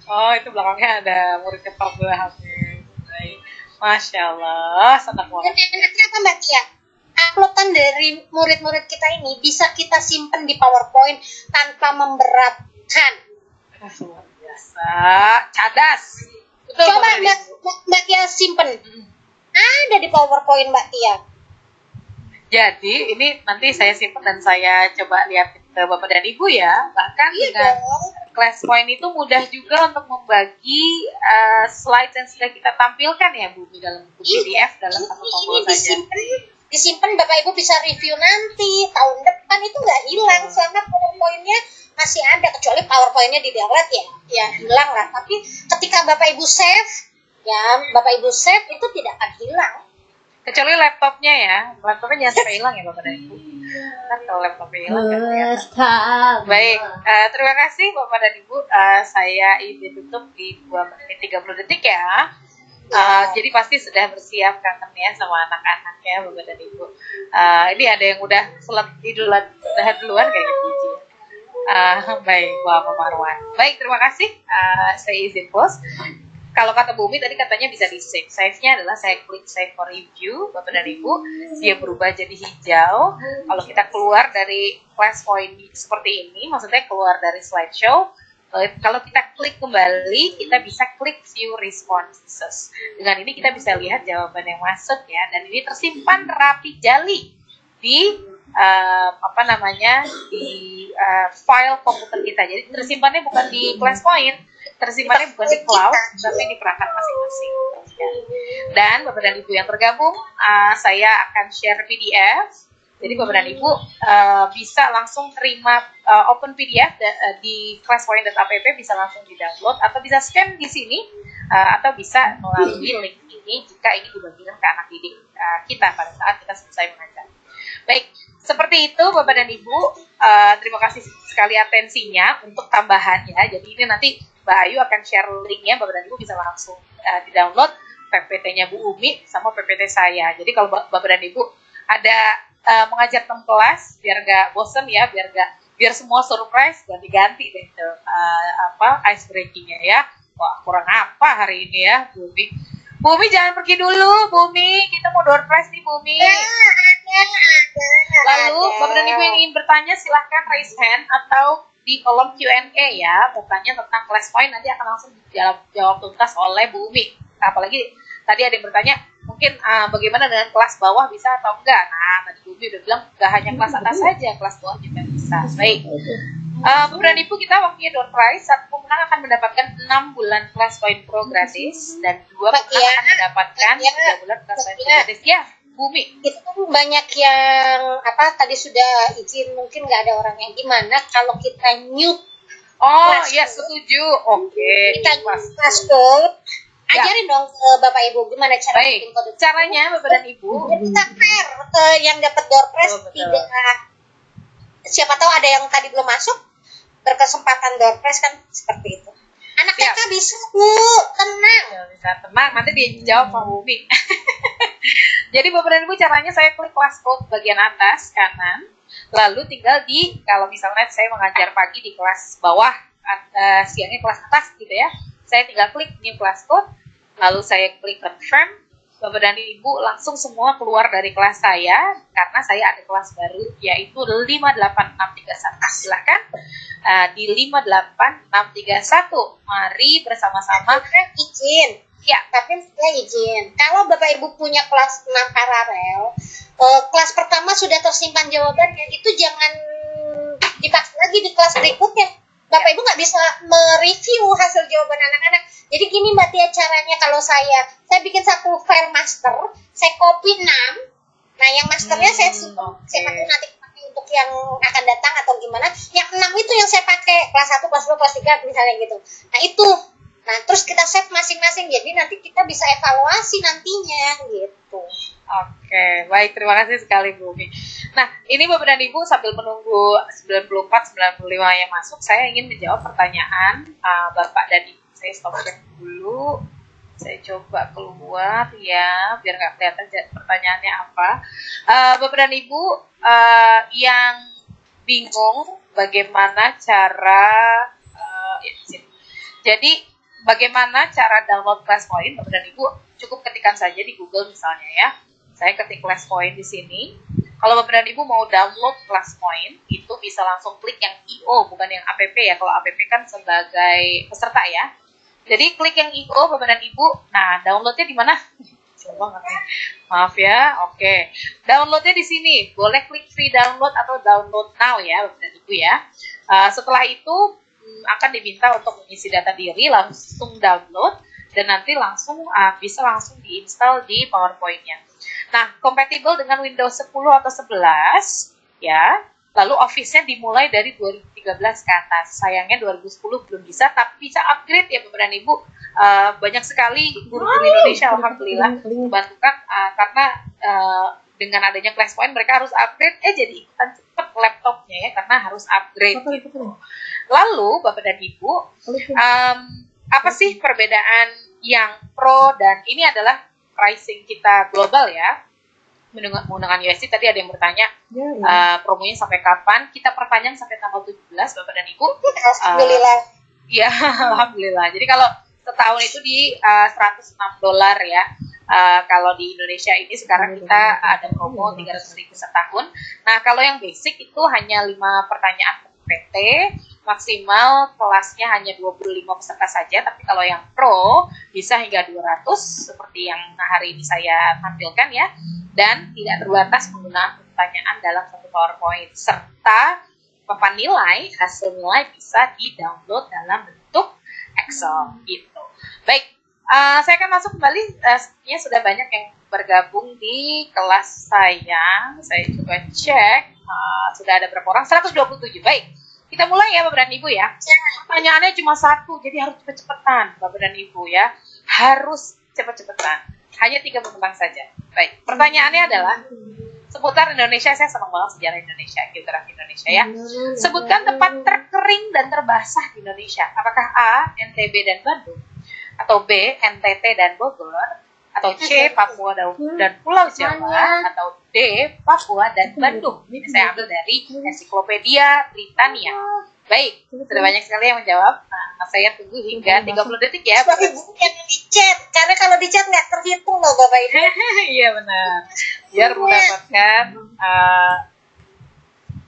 Oh, itu belakangnya ada muridnya Pak Hamid. Baik. Masya Allah, senang Dan banget. enaknya apa Mbak Tia? Uploadan dari murid-murid kita ini bisa kita simpen di PowerPoint tanpa memberatkan. Luar biasa, cadas. Betul, Coba Bapak dan Ibu. Mbak Tia simpen. Ada di PowerPoint Mbak Tia. Jadi ini nanti saya simpan dan saya coba lihat ke Bapak dan Ibu ya. Bahkan Iya dengan dong. ClassPoint itu mudah juga untuk membagi slide yang sudah kita tampilkan ya Bu di dalam buku PDF dalam satu tombol Ini saja. disimpan Bapak Ibu bisa review nanti tahun depan itu nggak hilang selama PowerPoint-nya masih ada, kecuali PowerPoint-nya di download ya hilang lah. Tapi ketika Bapak Ibu save itu tidak akan hilang. Kecuali laptopnya ya, laptopnya jangan sampai hilang ya Bapak dan Ibu. Kan kalau laptopnya hilang kan kelihatan. Baik, terima kasih Bapak dan Ibu. Saya izin tutup di 2 menit 30 detik ya. Jadi pasti sudah bersiap kangen ya sama anak-anaknya Bapak dan Ibu. Ini ada yang udah duluan kayak gitu. Baik, Bapak Marwan. Baik, terima kasih. Saya izin close. Kalau kata Bumi tadi katanya bisa di save. Save-nya adalah saya klik save for review, Bapak dan Ibu. Dia berubah jadi hijau. Kalau kita keluar dari ClassPoint seperti ini, maksudnya keluar dari slideshow, kalau kita klik kembali, kita bisa klik view responses. Dengan ini kita bisa lihat jawaban yang masuk ya. Dan ini tersimpan rapi jali di di file komputer kita. Jadi tersimpannya bukan di ClassPoint. Tersimpannya bukan di cloud, tapi di perangkat masing-masing. Dan Bapak dan Ibu yang tergabung, saya akan share PDF. Jadi Bapak dan Ibu bisa langsung terima open PDF di classpoint.app, bisa langsung di-download, atau bisa scan di sini, atau bisa melalui link ini jika ini dibagikan ke anak didik kita pada saat kita selesai mengajar. Baik, seperti itu Bapak dan Ibu, terima kasih sekali atensinya untuk tambahan ya. Jadi ini nanti Mbak Ayu akan share linknya, Bapak dan Ibu bisa langsung di-download PPT-nya Bu Umi sama PPT saya. Jadi kalau Bapak dan Ibu ada mengajar 6 kelas, biar nggak bosen ya, biar semua surprise, ganti-ganti deh ice breaking-nya ya. Wah, kurang apa hari ini ya, Bu Umi. Bu Umi jangan pergi dulu, Bu Umi. Kita mau door prize nih, Bu Umi. Lalu Bapak dan Ibu yang ingin bertanya silahkan raise hand atau di kolom Q&A ya, bertanya tentang ClassPoint nanti akan langsung dijawab tuntas oleh Bu Umi. Apalagi tadi ada yang bertanya, mungkin bagaimana dengan kelas bawah bisa atau enggak? Nah, tadi Bu Umi udah bilang gak hanya kelas atas saja, kelas bawah juga bisa. Baik, Bapak dan Ibu kita waktunya door prize. Satu pemenang akan mendapatkan 6 bulan ClassPoint Pro gratis dan 2 pemenang akan mendapatkan 3 bulan ClassPoint Pro gratis. Ya, Bumi. Itu kan banyak yang tadi sudah izin, mungkin nggak ada orang yang gimana kalau kita mute. Ya setuju. Oke. Kita kelas code. Ajarin dong ke Bapak Ibu gimana cara bikin kode. Caranya Bapak dan Ibu. Jadi kita fair ke yang dapat door prize tidak. Siapa tahu ada yang tadi belum masuk berkesempatan door prize kan seperti itu. Anak TK bisa Bu, tenang. Bisa tenang, nanti dijawab sama Bumi. Jadi Bapak dan Ibu caranya saya klik kelas code bagian atas kanan, lalu tinggal kalau misalnya saya mengajar pagi di kelas bawah, siangnya kelas atas gitu ya, saya tinggal klik new class code, lalu saya klik confirm. Bapak dan Ibu langsung semua keluar dari kelas saya karena saya ada kelas baru yaitu 58631. Silahkan di 58631. Mari bersama-sama izin. Ya, tapi saya izin. Kalau Bapak Ibu punya kelas 6 paralel, kelas pertama sudah tersimpan jawabannya, itu jangan dipaksa lagi di kelas berikutnya. Bapak Ibu nggak bisa mereview hasil jawaban anak-anak. Jadi gini Mbak Tia caranya, kalau saya bikin satu file master, saya copy 6. Nah, yang masternya saya pakai nanti untuk yang akan datang atau gimana. Yang 6 itu yang saya pakai kelas 1, kelas 2, kelas 3 misalnya gitu. Nah, itu. Nah, terus kita save masing-masing, jadi nanti kita bisa evaluasi nantinya, gitu. Oke, baik, terima kasih sekali Bu Umi. Nah, ini Bapak dan Ibu sambil menunggu 94-95 yang masuk, saya ingin menjawab pertanyaan Bapak dan Ibu. Saya stop share dulu, saya coba keluar ya, biar nggak kelihatan pertanyaannya apa. Bapak dan Ibu yang bingung bagaimana cara, jadi bagaimana cara download ClassPoint, Bapak dan Ibu cukup ketikkan saja di Google misalnya ya. Saya ketik ClassPoint di sini. Kalau Bapak dan Ibu mau download ClassPoint, itu bisa langsung klik yang IO, bukan yang app ya. Kalau app kan sebagai peserta ya. Jadi klik yang IO Bapak dan Ibu. Nah, downloadnya di mana? slow banget nih. Maaf ya. Oke. Downloadnya di sini. Boleh klik free download atau download now ya, Bapak dan Ibu ya. Setelah itu akan diminta untuk mengisi data diri, langsung download dan nanti bisa langsung diinstal di PowerPoint-nya. Nah, kompatibel dengan Windows 10 atau 11 ya. Lalu Office-nya dimulai dari 2013 ke atas. Sayangnya 2010 belum bisa, tapi bisa upgrade ya Bapak dan Ibu. Banyak sekali guru-guru Indonesia alhamdulillah membantukan karena dengan adanya ClassPoint mereka harus upgrade jadi ikutan cepet laptopnya ya karena harus upgrade gitu. Lalu Bapak dan Ibu, apa sih perbedaan yang pro dan ini adalah pricing kita global ya? Menggunakan USD tadi ada yang bertanya promonya sampai kapan? Kita perpanjang sampai tanggal 17 Bapak dan Ibu. Alhamdulillah. Ya, alhamdulillah. Jadi kalau setahun itu di $106 ya. Kalau di Indonesia ini sekarang kita ada promo 300.000 setahun. Nah, kalau yang basic itu hanya 5 pertanyaan per PT, maksimal kelasnya hanya 25 peserta saja, tapi kalau yang pro bisa hingga 200 seperti yang hari ini saya tampilkan ya. Dan tidak terbatas menggunakan pertanyaan dalam satu PowerPoint serta papan nilai, hasil nilai bisa di-download dalam bentuk Excel gitu. Baik, saya akan masuk kembali. Sepertinya sudah banyak yang bergabung di kelas saya. Saya coba cek, sudah ada berapa orang? 127. Baik, kita mulai ya Bapak dan Ibu ya. Pertanyaannya cuma satu, jadi harus cepet-cepetan Bapak dan Ibu ya. Harus cepet-cepetan. Hanya 3 bintang saja. Baik, pertanyaannya adalah seputar Indonesia. Saya senang banget sejarah Indonesia, geografi Indonesia ya. Sebutkan tempat terkering dan terbasah di Indonesia. Apakah A, NTB dan Bandung? Atau B, NTT dan Bogor? Atau C, Papua dan Pulau Jawa? Atau D, Papua dan Bandung? Ini saya ambil dari Ensiklopedia Britania. Baik, sudah banyak sekali yang menjawab. Nah, saya tunggu hingga 30 detik ya. Tapi bukan di chat, karena kalau di chat nggak terhitung loh Bapak Ibu. Iya benar. Biar mendapatkan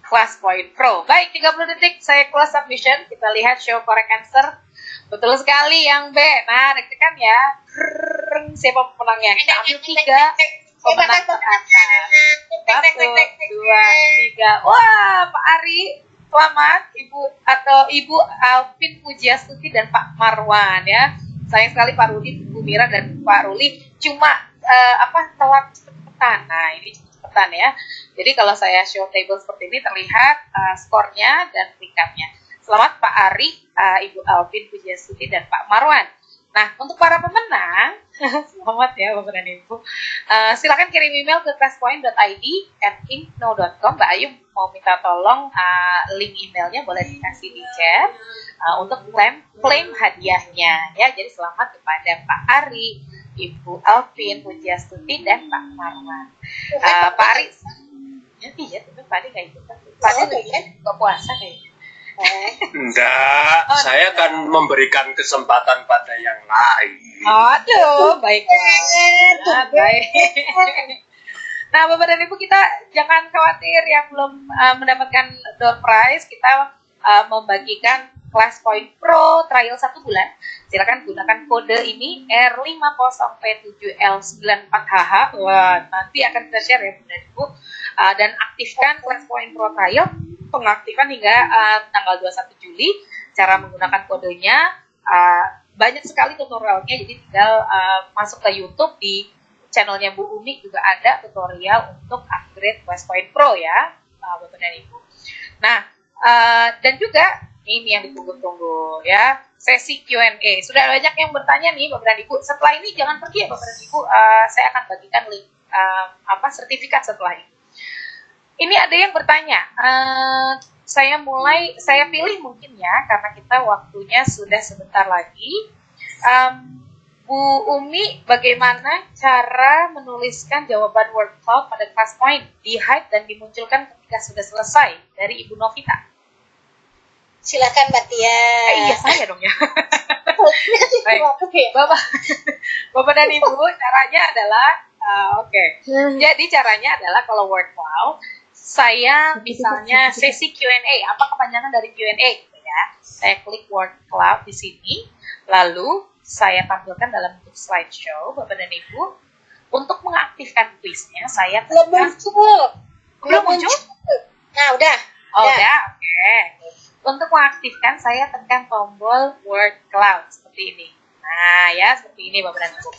ClassPoint Pro. Baik, 30 detik saya close submission. Kita lihat show correct answer. Betul sekali yang B. Nah, deg-degan ya. Siapa pemenangnya? Kita ambil 3 pemenang teratas. 1, 2, 3. Wah, Pak Ari. Selamat Ibu Alvin Pujiastuti dan Pak Marwan ya. Sayang sekali Pak Rudi, Bu Mira dan Pak Ruli cuma telat cepetan. Nah, ini cepetan ya. Jadi kalau saya show table seperti ini terlihat skornya dan peringkatnya. Selamat Pak Ari, Ibu Alvin Pujiastuti dan Pak Marwan. Nah, untuk para pemenang, selamat ya Bapak dan Ibu. Silakan kirim email ke classpoint.id@inkno.com. Mbak Ayu mau minta tolong link emailnya boleh dikasih di chat untuk klaim hadiahnya ya. Jadi selamat kepada Pak Ari, Ibu Alvin Pujiastuti dan Pak Marwan. Pak Ari, iya tapi Pak Ari kayak gitu. Pak Ari nggak puasa kayaknya. Enggak, saya akan memberikan kesempatan pada yang lain. Aduh, baiklah. Baik. Nah, Bapak dan Ibu, kita jangan khawatir yang belum mendapatkan door prize. Kita membagikan ClassPoint Pro trial 1 bulan. Silakan gunakan kode ini R50P7L94HH. Wah, nanti akan kita share ya Bapak dan Ibu. Dan aktifkan ClassPoint Pro trial. Pengaktifan hingga tanggal 21 Juli. Cara menggunakan kodenya banyak sekali tutorialnya. Jadi tinggal masuk ke YouTube di channelnya Bu Umi juga ada tutorial untuk upgrade ClassPoint Pro ya, Bapak dan Ibu. Nah, dan juga ini yang ditunggu-tunggu ya, sesi Q&A. Sudah banyak yang bertanya nih Bapak dan Ibu. Setelah ini jangan pergi ya Bapak dan Ibu. Saya akan bagikan link sertifikat setelah ini. Ini ada yang bertanya. Saya pilih mungkin ya karena kita waktunya sudah sebentar lagi. Bu Umi, bagaimana cara menuliskan jawaban word cloud pada ClassPoint, di-hide dan dimunculkan ketika sudah selesai? Dari Ibu Novita. Silakan Mbak Tia. Iya, saya dong ya. Baik. Bapak dan Ibu, caranya adalah Jadi caranya adalah kalau word cloud, saya misalnya sesi Q&A, apa kepanjangan dari Q&A gitu ya. Saya klik word cloud di sini, lalu saya tampilkan dalam bentuk slideshow, Bapak dan Ibu. Untuk mengaktifkan kuisnya, saya Belum tekan. muncul. Belum muncul? Nah, udah. Oh, udah, oke. Untuk mengaktifkan, saya tekan tombol word cloud seperti ini. Nah, ya, seperti ini Bapak dan Ibu.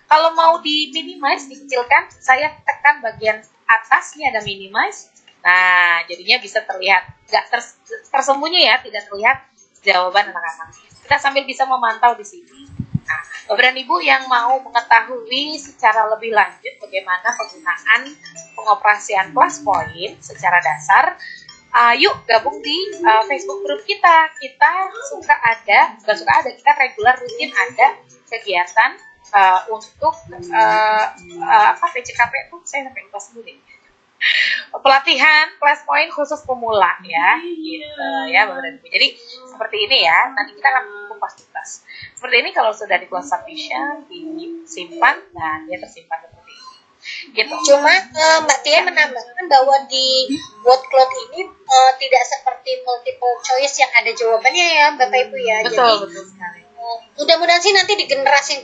Kalau mau di minimize, dikecilkan, saya tekan bagian atasnya ada minimize. Nah, jadinya bisa terlihat, nggak tersembunyi ya, tidak terlihat jawaban anak-anak. Kita sambil bisa memantau di sini. Nah, Bapak dan Ibu yang mau mengetahui secara lebih lanjut bagaimana penggunaan pengoperasian plus point secara dasar, yuk gabung di Facebook group kita. Kita kita regular rutin ada kegiatan untuk PCKP itu saya sampai lupa sendiri. Pelatihan plus point khusus pemula ya, gitu ya Bapak dan Ibu. Jadi seperti ini ya. Nanti kita akan kupas tuntas. Seperti ini kalau sudah di close submission, disimpan, nah dia tersimpan seperti ini. Gitu. Cuma Mbak Tia menambahkan bahwa di word cloud ini tidak seperti multiple choice yang ada jawabannya ya Bapak Ibu ya. Betul sekali. Mudah-mudahan sih nanti di generasi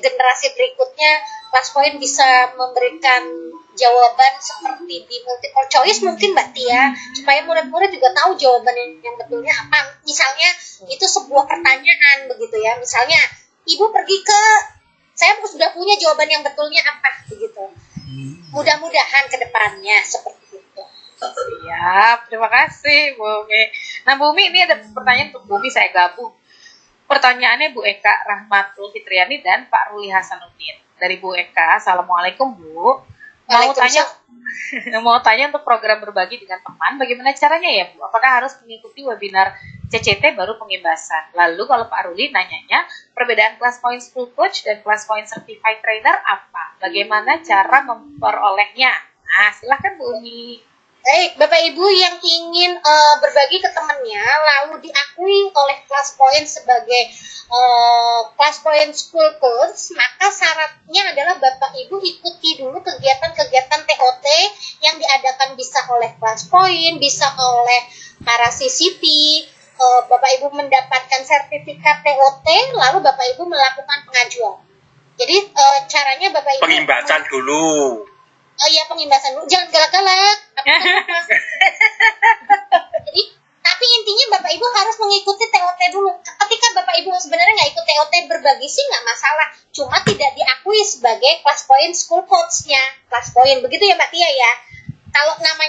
berikutnya plus point bisa memberikan jawaban seperti di multiple choice mungkin Mbak Tia, supaya murid-murid juga tahu jawaban yang betulnya apa. Misalnya itu sebuah pertanyaan begitu ya, misalnya ibu pergi ke, saya sudah punya jawaban yang betulnya apa begitu. Mudah-mudahan ke depannya seperti itu. Siap, terima kasih Bu Umi. Nah Bu Umi, ini ada pertanyaan untuk Bu Umi, saya gabung. Pertanyaannya Bu Eka Rahmatul Fitriani dan Pak Ruli Hasanuddin. Dari Bu Eka, Assalamualaikum Bu. Mau tanya untuk program berbagi dengan teman, bagaimana caranya ya Bu? Apakah harus mengikuti webinar CCT baru pengimbasan? Lalu kalau Pak Ruli nanyanya, perbedaan Class Point School Coach dan Class Point Certified Trainer apa? Bagaimana cara memperolehnya? Nah, silahkan Bu Umi. Baik, Bapak Ibu yang ingin berbagi ke temannya, lalu diakui oleh Class Point sebagai Class Point School Coach, maka syaratnya adalah Bapak Ibu ikuti dulu kegiatan-kegiatan TOT yang diadakan bisa oleh Class Point, bisa oleh para CCP. Bapak Ibu mendapatkan sertifikat TOT, lalu Bapak Ibu melakukan pengajuan. Jadi caranya Bapak Ibu Pengimbasan dulu. Iya, pengimbasan dulu, jangan galak-galak. Jadi, tapi intinya Bapak Ibu harus mengikuti TOT dulu. Ketika Bapak Ibu sebenarnya nggak ikut TOT berbagi sih nggak masalah, cuma tidak diakui sebagai Class Point School Coach-nya. Class Point, begitu ya Mbak Tia ya. Kalau namanya